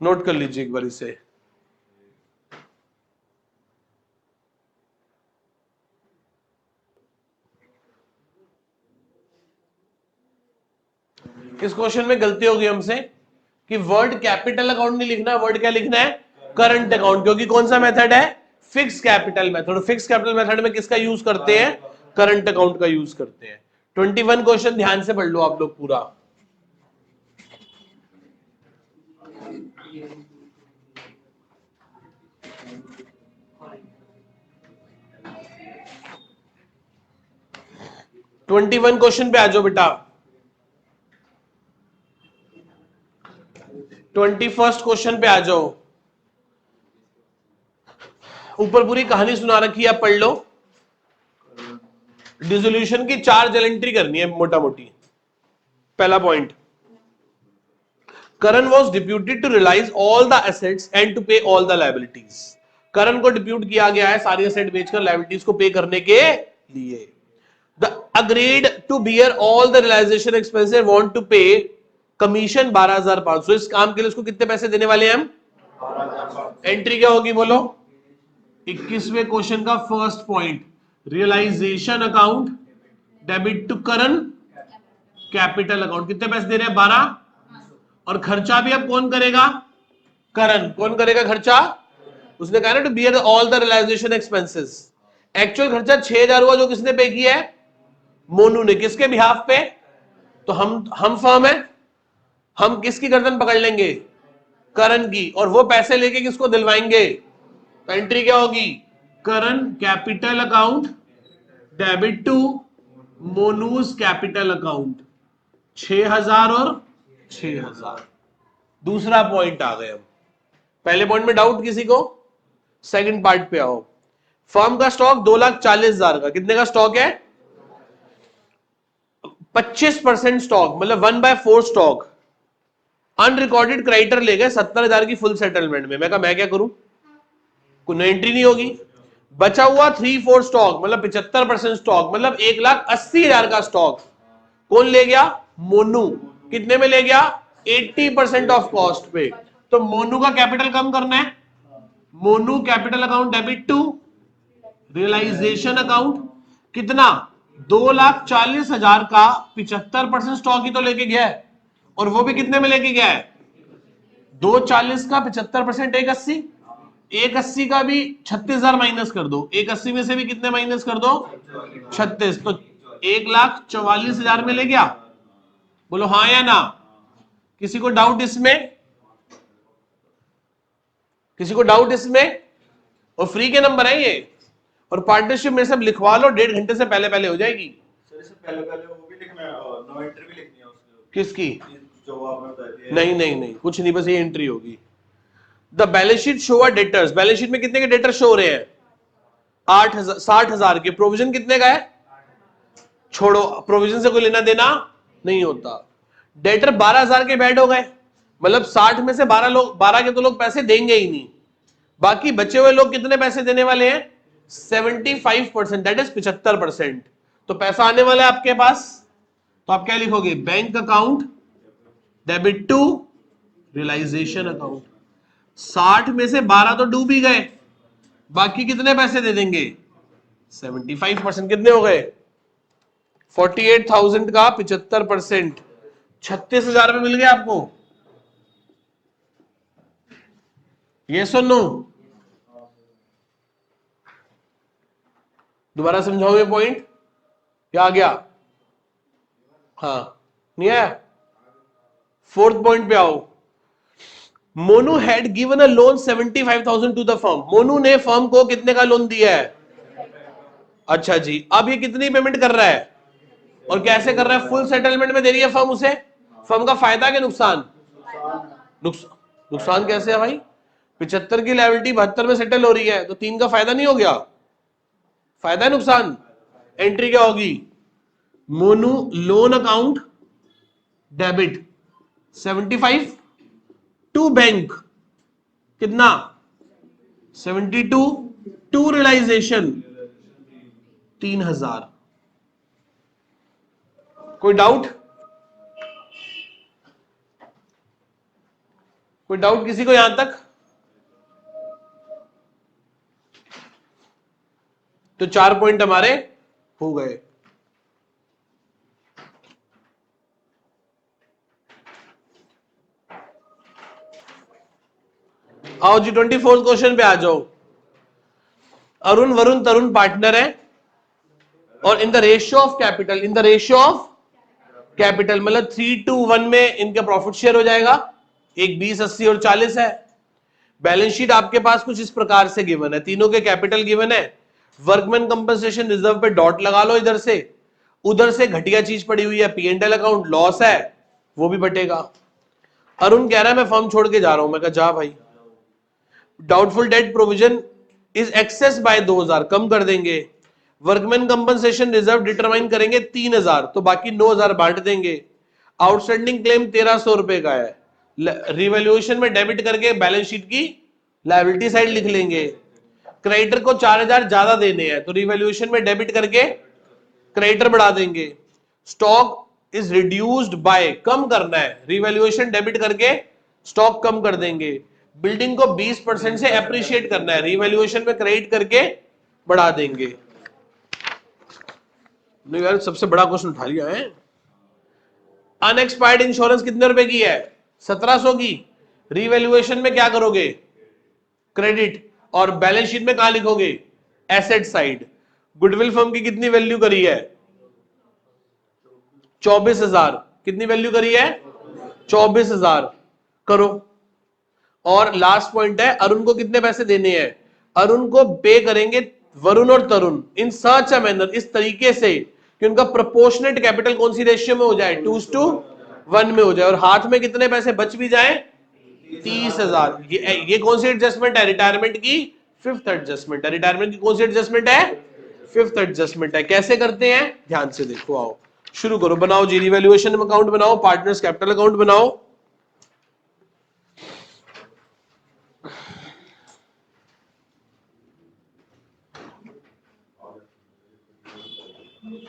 [SPEAKER 1] नोट कर लीजिए एक बार इसे। इस क्वेश्चन में गलती होगी हमसे कि वर्ड कैपिटल अकाउंट नहीं लिखना, वर्ड क्या लिखना है? Current account. क्योंकि कौन सा मेथड है? Fix capital method. Fix capital method में किसका यूज करते हैं? करंट अकाउंट का यूज करते हैं। 21 क्वेश्चन ध्यान से पढ़ लो आप लोग पूरा। ट्वेंटी वन क्वेश्चन पे आ जाओ बेटा। 21st क्वेश्चन पे आ जाओ। ऊपर पूरी कहानी सुना रखी है, आप पढ़ लो। डिसोल्यूशन की 4 जल एंट्री करनी है मोटा मोटी। पहला point, Karan was deputed to realise all the assets and to pay all the liabilities. Karan को डिप्यूट किया गया है सारी एसेट बेचकर लायबिलिटीज को पे करने के लिए। The agreed to bear all the realisation expenses, want to pay commission 12,500। इस काम के लिए उसको कितने पैसे देने वाले हैं हम? 12,500। एंट्री क्या होगी बोलो? 21वें क्वेश्चन का first point, realisation account debit to current capital account. कितने पैसे दे रहे हैं? 12। और खर्चा भी अब कौन करेगा? करंट। कौन करेगा खर्चा? उसने कहा ना to bear all the realisation expenses. Actual खर्चा 6,000 हुआ, जो किसने पे किया है? मोनू ने। किसके बिहाफ पे? तो हम फर्म है, हम किसकी गर्दन पकड़ लेंगे? करण की। और वो पैसे लेके किसको दिलवाएंगे? तो एंट्री क्या होगी? Current capital account debit to Monu's capital account. 6,000 और 6,000। दूसरा पॉइंट आ गए हम। पहले पॉइंट में डाउट किसी को? सेकंड पार्ट पे आओ। फर्म का स्टॉक 2,40,000 का। कितने का स्टॉक है? 25% स्टॉक, मतलब 1/4 स्टॉक। अनरिकॉर्डेड क्रेडिटर ले गए 70,000 की फुल सेटलमेंट में। मैं कहा मैं क्या करूं, कोई एंट्री नहीं होगी। बचा हुआ 3/4 स्टॉक, मतलब 75% स्टॉक, मतलब 1,80,000 का स्टॉक कौन ले गया? मोनू। कितने में ले गया? 80% ऑफ कॉस्ट पे। तो मोनू का कैपिटल कम करना है। Monu capital account debit to realisation account. कितना? 2,40,000 का 75% स्टॉक ही तो लेके गया है। और वो भी कितने में लेके गया है? 2,40 का 75%, 1,80। 1,80 का भी 36,000 माइनस कर दो। 1,80 में से भी कितने माइनस कर दो? 36। तो 1,44,000 में ले गया। बोलो हाँ या ना। किसी को डाउट इसमें? किसी को डाउट इसमें? और फ्री के नंबर है ये। और पार्टनरशिप में सब लिखवा लो, 1.5 घंटे से पहले पहले हो जाएगी।
[SPEAKER 2] सर इससे पहले पहले वो भी लिखना है, नो एंट्री भी लिखनी है उसके।
[SPEAKER 1] किसकी?
[SPEAKER 2] जो आपने बताई।
[SPEAKER 1] नहीं नहीं नहीं, कुछ नहीं, बस ये एंट्री होगी। The balance sheet show a debtors. Balance sheet में कितने के डेटर शो हो रहे हैं? 8,000, 60,000 के। प्रोविजन कितने का है? छोड़ो, प्रोविजन से कोई लेना देना नहीं होता। डेटर 12,000 के बैड हो गए, मतलब 60 में से 12 के तो लोग पैसे देंगे ही नहीं। बाकी बचे हुए लोग कितने पैसे देने वाले हैं? 75%, दैट इज 75%। तो पैसा आने वाला है आपके पास। तो आप क्या लिखोगे? Bank account debit to realisation account. 60 में से 12 तो डूब ही गए, बाकी कितने पैसे दे देंगे? 75%। कितने हो गए? 48,000 का 75%, 36,000 में मिल गया आपको। ये सुनो, दोबारा समझाओ ये पॉइंट। क्या आ गया? हाँ नहीं आया? फोर्थ पॉइंट पे आओ। Monu had given a loan 75,000 to the firm. Monu ने फर्म को कितने का लोन दिया है? अच्छा जी। अब ये कितनी पेमेंट कर रहा है और कैसे कर रहा है? फुल सेटलमेंट में दे रही है फर्म उसे। फर्म का फायदा के नुकसान? नुकसान कैसे है भाई? 75 की लायबिलिटी 72 में सेटल हो रही है, तो 3 का फायदा नहीं हो गया? फायदा है नुकसान? एंट्री क्या होगी? Monu loan account debit 75 to bank कितना 72 टू रियलाइजेशन 3000। कोई डाउट? कोई डाउट किसी को यहां तक? तो 4 पॉइंट हमारे हो गए। आओ जी 24 क्वेश्चन पे आ जाओ। अरुण वरुण तरुण पार्टनर है और इन the ratio of capital, in the ratio of capital मतलब 3:1 में इनका प्रॉफिट शेयर हो जाएगा। एक 20, 80 और 40 है। बैलेंस शीट आपके पास कुछ इस प्रकार से गिवन है, तीनों के कैपिटल गिवन है। वर्कमैन कंपनसेशन रिजर्व पे डॉट लगा लो इधर से, उधर से घटिया चीज पड़ी हुई है P&L अकाउंट लॉस है वो भी बटेगा। अरुण कह रहा है मैं फर्म छोड़ के जा रहा हूं। मैं कहा जा भाई। Doubtful debt provision is excess by 2000 कम कर देंगे। वर्कमैन कंपनसेशन रिजर्व डिटरमाइन करेंगे 3000 तो बाकी 9000 बांट देंगे। आउटस्टैंडिंग क्लेम 1300 रुपए का है, रिवैल्यूएशन में डेबिट करके बैलेंस शीट की लायबिलिटी साइड लिख लेंगे। क्रेडिटर को 4000 ज्यादा देने हैं तो रिवैल्यूएशन में डेबिट करके क्रेडिटर बढ़ा देंगे। स्टॉक इज रिड्यूस्ड बाय कम करना है, रिवैल्यूएशन डेबिट करके स्टॉक कम कर देंगे। बिल्डिंग को 20% से एप्रिशिएट करना है, रिवैल्यूएशन में क्रेडिट करके बढ़ा देंगे। नहीं यार सबसे बड़ा क्वेश्चन उठा लिया है। अनएक्सपायर्ड इंश्योरेंस कितने रुपए की है 1700 की। रिवैल्यूएशन में क्या करोगे क्रेडिट, और बैलेंस शीट में कहां लिखोगे एसेट साइड। गुडविल फर्म की कितनी वैल्यू करी है 24,000। कितनी वैल्यू करी है 24,000 करो। और लास्ट पॉइंट है अरुण को कितने पैसे देने हैं। अरुण को पे करेंगे वरुण और तरुण इन सच अ मैनर, इस तरीके से कि उनका प्रोपोर्शनेट कैपिटल कौन सी रेशियो में हो जाए 2:1 में हो जाए, और हाथ में कितने पैसे बच भी जाए 30,000। ये कौन सी एडजस्टमेंट है रिटायरमेंट की 5th एडजस्टमेंट है। रिटायरमेंट की कौन सी एडजस्टमेंट है 5th एडजस्टमेंट है। कैसे करते हैं ध्यान से देखो। आओ शुरू करो, बनाओ जी रिवैल्यूएशन अकाउंट बनाओ, पार्टनर्स कैपिटल अकाउंट बनाओ।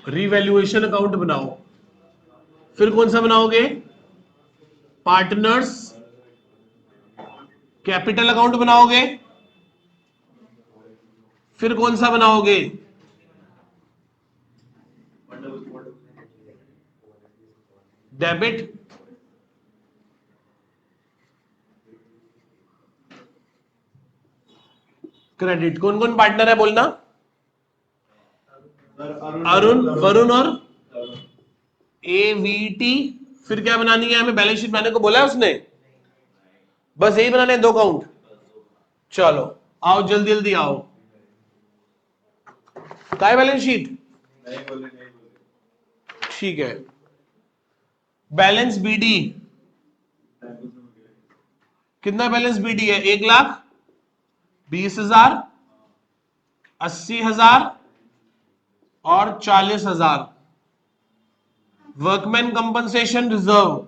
[SPEAKER 1] रिवैल्यूएशन अकाउंट बनाओ। फिर कौन सा बनाओगे पार्टनर्स कैपिटल अकाउंट बनाओगे। फिर कौन सा बनाओगे डेबिट क्रेडिट। कौन कौन पार्टनर है बोलना अरुण वरुण और AVT। फिर क्या बनानी है हमें बैलेंस शीट बनाने को बोला है उसने, बस यही बनाने हैं 2 काउंट। चलो आओ जल्दी जल्दी आओ। काय बैलेंस शीट
[SPEAKER 2] नहीं बोले
[SPEAKER 1] ठीक है। बैलेंस BD कितना बैलेंस BD है 1,20,000 80,000 और 40,000। Workman compensation reserve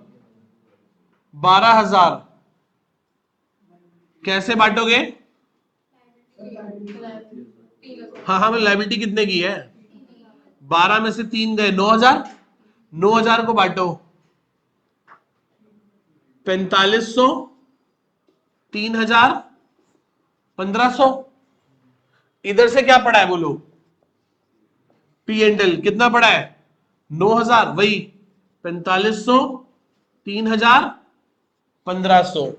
[SPEAKER 1] 12,000। कैसे बांटोगे हाँ मैं लायबिलिटी कितने की है 12 में से 3 गए 9,000। 9,000 को बांटो 4500 3,000 1,500। इधर से क्या पड़ा है बोलो P&L कितना पड़ा है 9,000 वही 4500 3,000 1,500।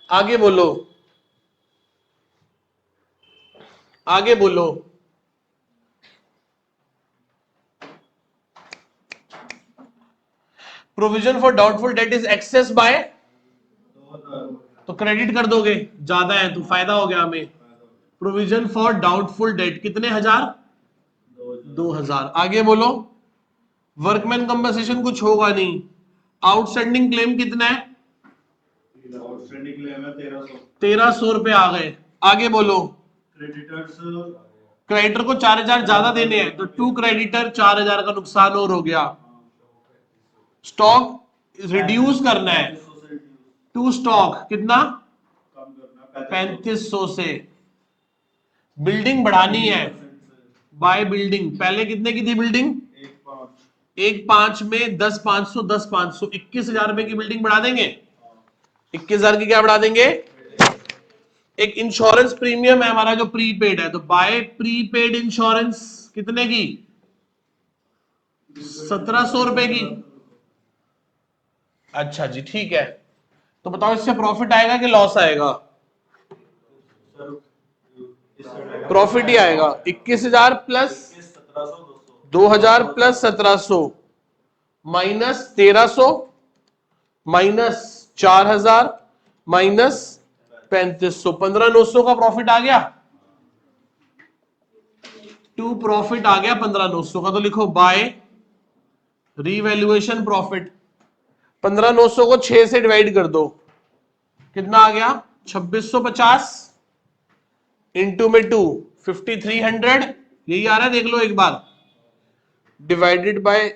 [SPEAKER 1] आगे बोलो आगे बोलो। Provision for doubtful debt is excess by, तो क्रेडिट कर दोगे ज्यादा है तो फायदा हो गया हमें। प्रोविजन फॉर डाउटफुल डेट कितने हजार 2,000। आगे बोलो। वर्कमैन कंपनसेशन कुछ होगा नहीं। आउटस्टैंडिंग क्लेम कितना है
[SPEAKER 2] आउटस्टैंडिंग क्लेम है 1300।
[SPEAKER 1] 1300 रुपए आ गए। आगे बोलो।
[SPEAKER 2] क्रेडिटर्स
[SPEAKER 1] क्रेडिटर को 4,000 ज्यादा देने हैं तो टू क्रेडिटर 4,000 का नुकसान और हो गया। स्टॉक रिड्यूस करना है
[SPEAKER 2] 3500 से reduce
[SPEAKER 1] टू स्टॉक, कितना?
[SPEAKER 2] कम करना
[SPEAKER 1] 3500 से। बिल्डिंग बढ़ानी है
[SPEAKER 2] 30% से
[SPEAKER 1] बाय बिल्डिंग, पहले कितने की थी बिल्डिंग?
[SPEAKER 2] 1.5
[SPEAKER 1] एक 5 में 10,500 10,500 21,000 रुपए की बिल्डिंग बढ़ा देंगे। 21,000 की क्या बढ़ा देंगे? एक इंश्योरेंस प्रीमियम है हमारा जो प्रीपेड है, तो बाय प्रीपेड इंश्योरेंस कितने की? 1,700 रुपए की। अच्छा जी, ठीक है। तो बताओ इससे प्रॉफिट आएगा कि लॉस आएगा?
[SPEAKER 2] सर इस साइड आएगा
[SPEAKER 1] प्रॉफिट ही आएगा। 21,000 plus
[SPEAKER 2] 1700
[SPEAKER 1] 2,000 plus 1,700 minus 1,300 minus 4,000 minus 3,500, 15,900 का प्रॉफिट आ गया। टू प्रॉफिट आ गया 15,900 का, तो लिखो बाय रीवैल्यूएशन प्रॉफिट। 15,900 को 6 से डिवाइड कर दो, कितना आ गया? 2,650 इंटू में 2 5,300, यही आ रहा है, देख लो एक बार, डिवाइडेड बाय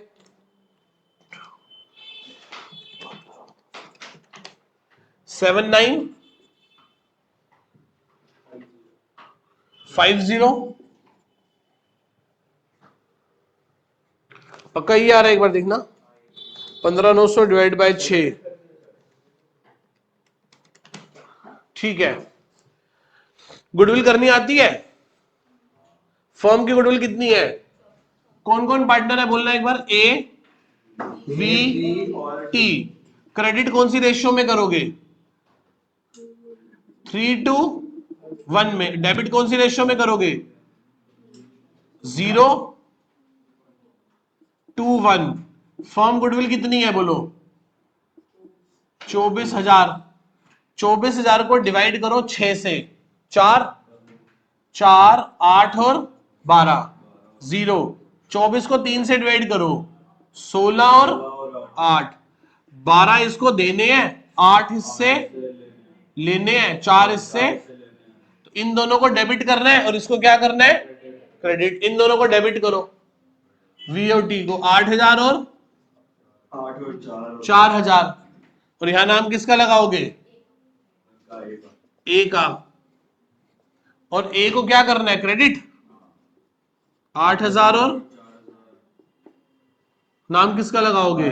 [SPEAKER 1] 7,950, पक्का ये आ रहा है, एक बार देखना। 15,900 डिवाइड बाय 6, ठीक है। गुडविल करनी आती है? फर्म की गुडविल कितनी है? कौन कौन पार्टनर है बोलना एक बार? A V T. क्रेडिट कौन सी रेशियो में करोगे? 3:1 में। डेबिट कौन सी रेशियो में करोगे? 0:1। फर्म गुडविल कितनी है बोलो? 24,000। 24,000 को डिवाइड करो 6 से, 4 4 8 और 12, 0। 24 को 3 से डिवाइड करो, 16 और 8, 12 इसको देने हैं, 8 हिस्से लेने हैं, 4 हिस्से। तो इन दोनों को डेबिट करना है और इसको क्या करना है? क्रेडिट। इन दोनों को डेबिट करो, वी और टी को। 8,000 और
[SPEAKER 2] 8 और 4
[SPEAKER 1] 4,000, और यहां नाम किसका लगाओगे?
[SPEAKER 2] का आएगा
[SPEAKER 1] ए का। और ए को क्या करना है? क्रेडिट। 8,000 और नाम किसका लगाओगे?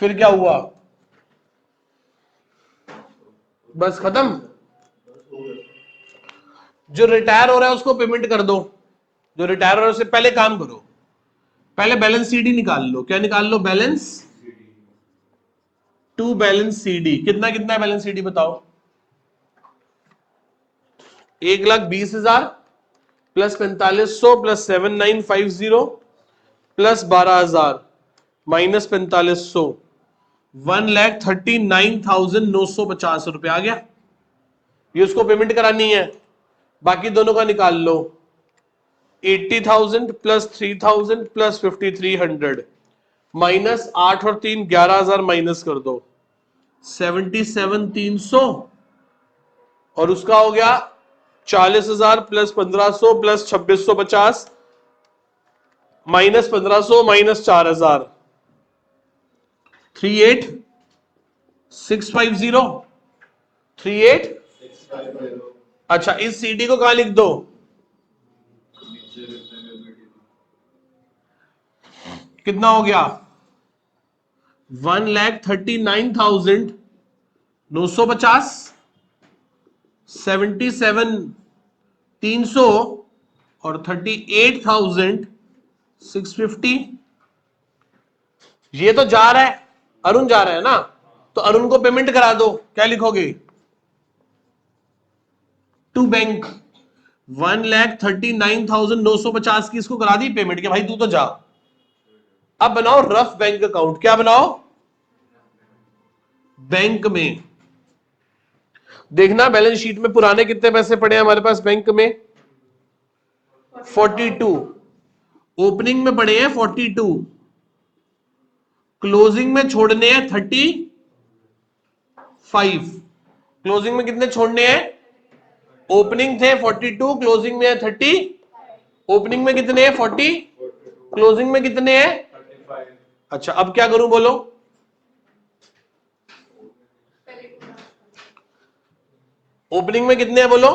[SPEAKER 1] फिर क्या हुआ? बस खत्म। जो रिटायर हो रहा है उसको पेमेंट कर दो। जो रिटायर हो रहा है उससे पहले काम करो, पहले बैलेंस सीडी निकाल लो। क्या निकाल लो? Balance to balance CD. कितना कितना है बैलेंस सीडी बताओ? 1,20,000 प्लस 4,500 प्लस 7,950 प्लस 12,000 माइनस 4,500, 1,39,950 रुपए आ गया। ये उसको पेमेंट करानी है। बाकी दोनों का निकाल लो, 80,000 प्लस 3,000 प्लस 5,300 माइनस 8 और 3 11,000 माइनस कर दो, 77,300, और उसका हो गया 40,000 प्लस 1,500 प्लस 2,650 माइनस 1,500 माइनस 4,000, 38,650 38। अच्छा, इस सीडी को कहां लिख दो? कितना हो गया? 1,39,950, 77,300 और 38,650। ये तो जा रहा है, अरुण जा रहा है ना, तो अरुण को पेमेंट करा दो। क्या लिखोगे? टू बैंक 1,39,950 की इसको करा दी पेमेंट के भाई तू तो जा। अब बनाओ रफ बैंक अकाउंट। क्या बनाओ? बैंक में देखना बैलेंस शीट में पुराने कितने पैसे पड़े हैं हमारे पास बैंक में? 42। ओपनिंग में पड़े हैं 42, क्लोजिंग में छोड़ने हैं 35। क्लोजिंग में कितने छोड़ने हैं? ओपनिंग थे 42, क्लोजिंग में है 30। ओपनिंग में कितने हैं? 40, क्लोजिंग में कितने हैं?
[SPEAKER 2] 35।
[SPEAKER 1] अच्छा, अब क्या करूं बोलो? ओपनिंग में कितने हैं बोलो?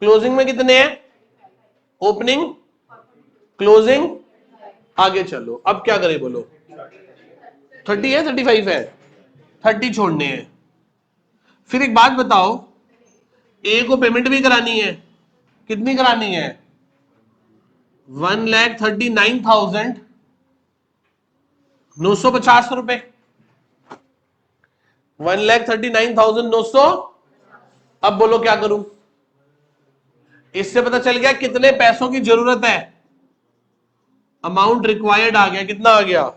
[SPEAKER 1] क्लोजिंग में कितने हैं? ओपनिंग, क्लोजिंग, आगे चलो, अब क्या करें बोलो? 30 है, 35 है, 30 छोड़ने हैं। फिर एक बात बताओ, ए को पेमेंट भी करानी है, कितनी करानी है? 1,39,950 रुपए, 1,39,900। अब बोलो क्या करूं? इससे पता चल गया कितने पैसों की जरूरत है। अमाउंट रिक्वायर्ड आ गया, कितना आ गया?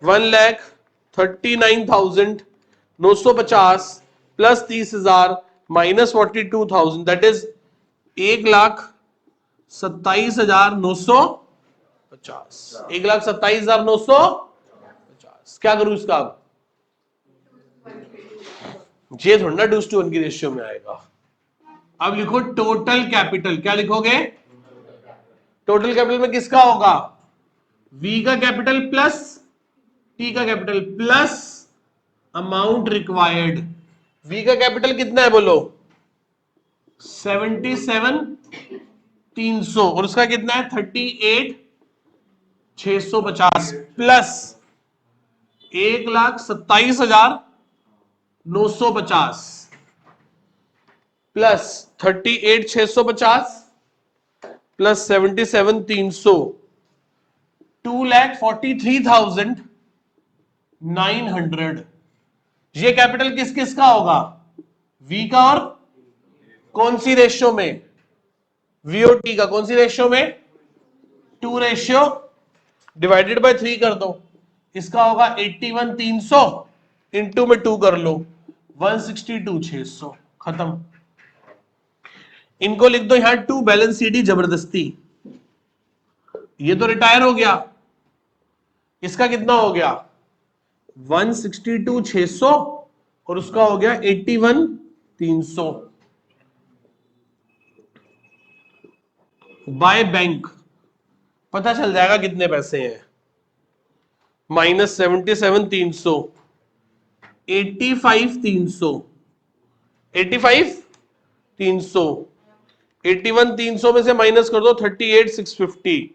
[SPEAKER 1] 1,39,950 प्लस 30,000 माइनस 42,000, दैट इज 1,27,950। 1,27,950। क्या करूं इसका? अब ये थोड़ा ना 2:1 की रेशियो में आएगा। अब लिखो टोटल कैपिटल। क्या लिखोगे? टोटल कैपिटल में किसका होगा? वी का कैपिटल प्लस टी का capital plus amount required. V का कैपिटल कितना है बोलो? 77,300 और उसका कितना है? 38,650 प्लस 1,27,950 प्लस 38,650 प्लस 77,300, 2,43,900। ये कैपिटल किस किस का होगा? वी का और कौन सी रेशियो में? वीओटी का। कौन सी रेशियो में? 2 रेशियो डिवाइडेड बाय 3 कर दो। इसका होगा 81,300 इंटू में 2 कर लो 162,600। खत्म। इनको लिख दो यहां 2 बैलेंस शीट जबरदस्ती। ये तो रिटायर हो गया, इसका कितना हो गया? 162,600 और उसका हो गया 81,300 बाय बैंक। पता चल जाएगा कितने पैसे हैं। माइनस 77,300, 85,300, 85,300, 81,300 में से माइनस कर दो 38,650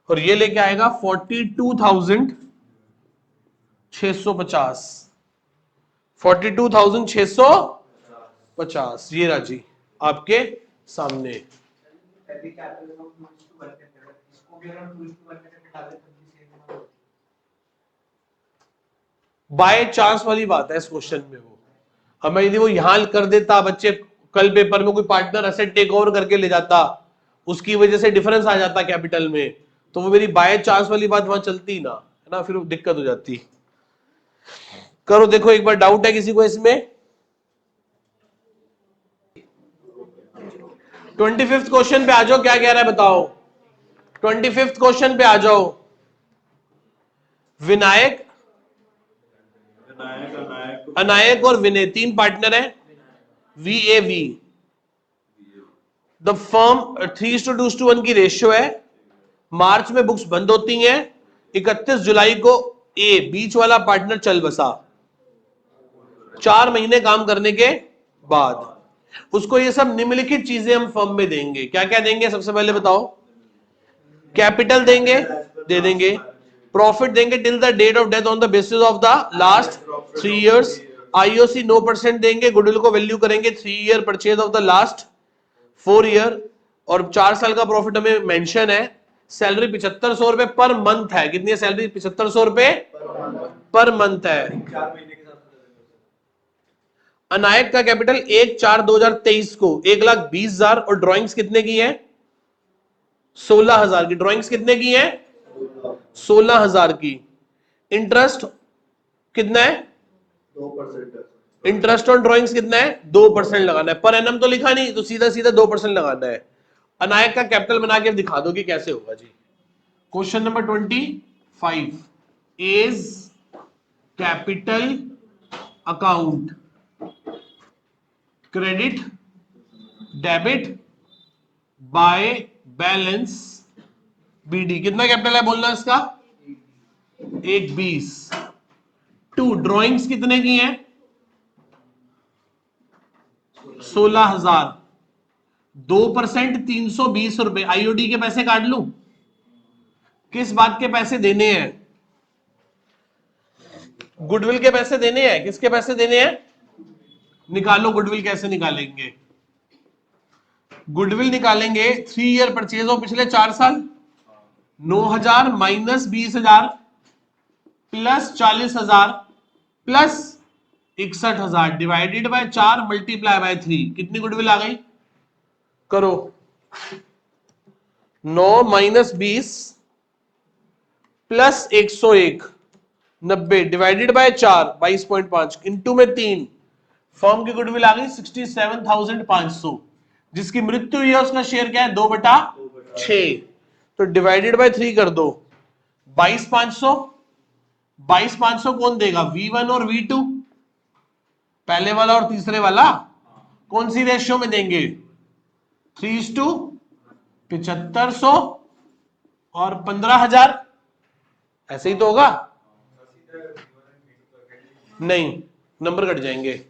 [SPEAKER 1] और ये लेके आएगा 42,650। 42,650 ये राजी आपके सामने। बाय चांस वाली बात है इस क्वेश्चन में। वो हमें यदि वो यहां कर देता, बच्चे कल पेपर में कोई पार्टनर एसेट टेक ओवर करके ले जाता, उसकी वजह से डिफरेंस आ जाता कैपिटल में, तो वो मेरी बाय चांस वाली बात वहां चलती ना, है ना, फिर दिक्कत हो जाती। करो देखो एक बार, डाउट है किसी को इसमें? 25th क्वेश्चन पे आ जाओ, क्या कह रहा है बताओ? 25th क्वेश्चन पे आ जाओ। विनायक, अनायक और विनय 3 पार्टनर है। VAV, द फर्म 3:2:1 की रेशियो है। मार्च में बुक्स बंद होती हैं। 31 जुलाई को ए बीच वाला पार्टनर चल बसा। 4 महीने काम करने के बाद उसको ये सब निम्नलिखित चीजें हम फर्म में देंगे। क्या क्या देंगे सबसे पहले बताओ? कैपिटल देंगे, दे देंगे। प्रॉफिट देंगे till the date of death on the basis of the last 3 years. IOC 9% देंगे। गुडविल को वैल्यू करेंगे 3 year purchase of the last 4 year और 4 साल का प्रॉफिट हमें मेंशन है। सैलरी 7,500 रुपए पर मंथ है। कितनी है सैलरी? 7,500 रुपए पर मंथ है।
[SPEAKER 2] 4 महीने के साथ।
[SPEAKER 1] अनायक का कैपिटल 1/4/2023 को 1,20,000 और ड्राइंग्स कितने की है? 16,000 की। ड्राइंग्स कितने की है? 16,000 की। इंटरेस्ट कितना है?
[SPEAKER 2] 2%।
[SPEAKER 1] इंटरेस्ट ऑन ड्राइंग्स कितना है? 2% लगाना है। पर एनम तो लिखा नहीं, तो सीधा सीधा 2% लगाना है। अनायक का कैपिटल बना के दिखा दो कि कैसे होगा जी। Question number 25 is capital account credit debit by balance BD कितना कैपिटल है बोलना इसका? 120। 2 ड्रॉइंग्स कितने की हैं? 16,000। 2% 320 रुपए। IOD के पैसे काट लूं? किस बात के पैसे देने हैं? गुडविल के पैसे देने हैं। किसके पैसे देने हैं? निकालो गुडविल कैसे निकालेंगे? गुडविल निकालेंगे 3 ईयर परचेज हो पिछले 4 साल। 9,000 minus 20,000 plus 40,000 plus 61,000 divided by 4 multiply by 3। कितनी गुडविल आ गई? करो। 9 minus 20 plus 101 90 divided by 4 22.5 into में 3। फर्म की गुडविल आ गई 67,500। जिसकी मृत्यु हुई है उसका शेयर क्या है? 2/6। तो डिवाइडेड बाय 3 कर दो। 22,500। 22,500 कौन देगा? V1 और V2। पहले वाला और तीसरे वाला कौन सी रेशियो में देंगे? 3:7500 और 15,000। ऐसे ही तो होगा? नहीं, नंबर कट जाएंगे।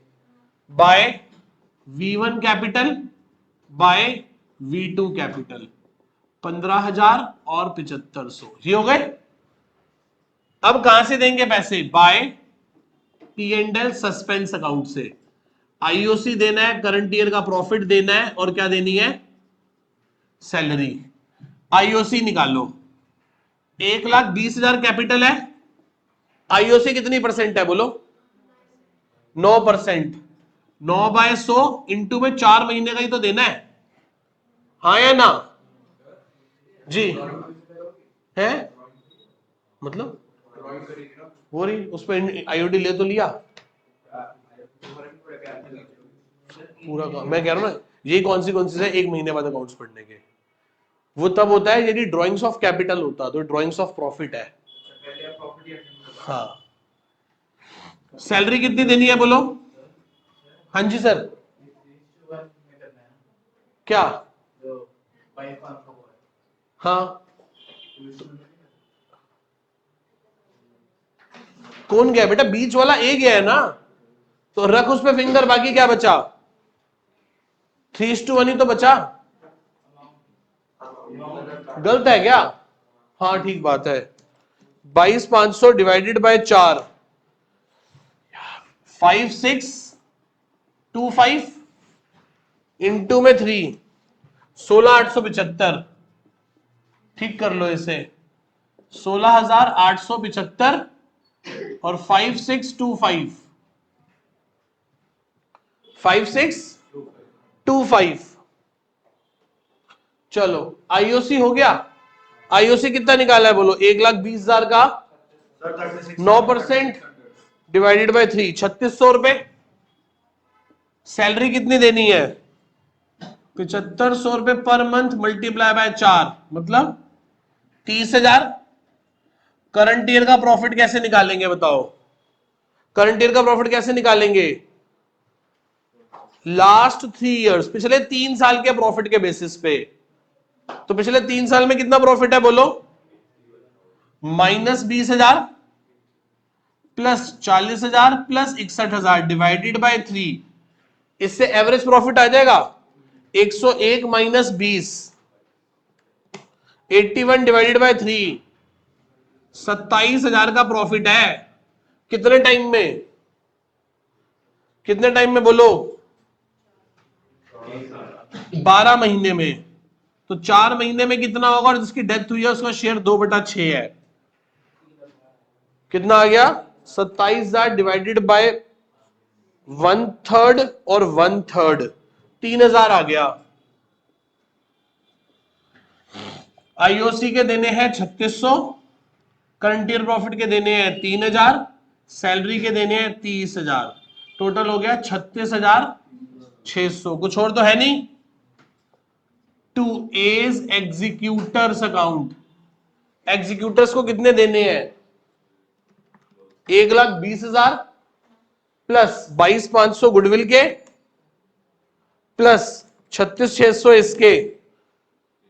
[SPEAKER 1] By V1 capital by V2 capital. 15,000 और 7500 ये हो गए। अब कहां से देंगे पैसे? बाय P&L सस्पेंस अकाउंट से। IOC देना है, करंट ईयर का प्रॉफिट देना है, और क्या देनी है? सैलरी। IOC निकालो। 1,20,000 कैपिटल है। IOC कितनी परसेंट है बोलो? 9%। 9/100 इंटू में 4 महीने का ही तो देना है, हाँ या ना? जी है मतलब हो रही उस पर IOD ले तो लिया पूरा का। मैं कह रहा हूं ना, यही कॉन्सिक्वेंसेस है 1 महीने बाद अकाउंट्स पढ़ने के। वो तब होता है यदि ड्राइंग्स ऑफ कैपिटल होता, तो ड्राइंग्स ऑफ प्रॉफिट है। हाँ। सैलरी कितनी देनी है बोलो? हाँ जी सर। क्या? हाँ, कौन गया बेटा? बीच वाला ए गया है ना, तो रख उस पे फिंगर। बाकी क्या बचा? 3:1 ही तो बचा। गलत है क्या? हाँ ठीक बात है। 22,500 डिवाइडेड बाय 4 5625 इंटू में 3 16,875। ठीक कर लो इसे। 16,875 और 5625 चलो IOC हो गया। IOC कितना निकाला है बोलो? 1,20,000 का 9% डिवाइडेड बाय 3 3,600 रुपए। सैलरी कितनी देनी है? 7,500 रुपए पर मंथ मल्टीप्लाई बाय 4 मतलब 30,000। करंट ईयर का प्रॉफिट कैसे निकालेंगे बताओ? करंट ईयर का प्रॉफिट कैसे निकालेंगे? लास्ट 3 इयर्स, पिछले 3 साल के प्रॉफिट के बेसिस पे। तो पिछले 3 साल में कितना प्रॉफिट है बोलो? -20,000 प्लस 40,000 प्लस 61,000 डिवाइडेड बाय 3। इससे एवरेज प्रॉफिट आ जाएगा 101 माइनस 20 81 डिवाइडेड बाय 3। 27,000 का प्रॉफिट है। कितने टाइम में? कितने टाइम में बोलो? 12 महीने में। तो 4 महीने में कितना होगा? और जिसकी डेथ हुई है उसका शेयर 2/6 है। कितना आ गया? 27,000 डिवाइडेड बाय 1/3 और 1/3 3,000 आ गया। IOC के देने हैं 3,600, करंट ईयर प्रॉफिट के देने हैं 3,000, सैलरी के देने हैं 30,000। टोटल हो गया 36,600। कुछ और तो है नहीं। To as executors account. Executors को कितने देने हैं? 1,20,000 प्लस 22,500 गुडविल के प्लस 36,600 इसके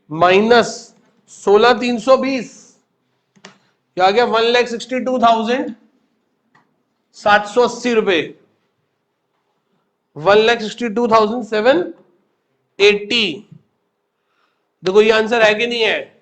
[SPEAKER 1] माइनस 16,320 क्या आ गया 1,62,780 रुपए 1,62,780 देखो ये आंसर है कि नहीं है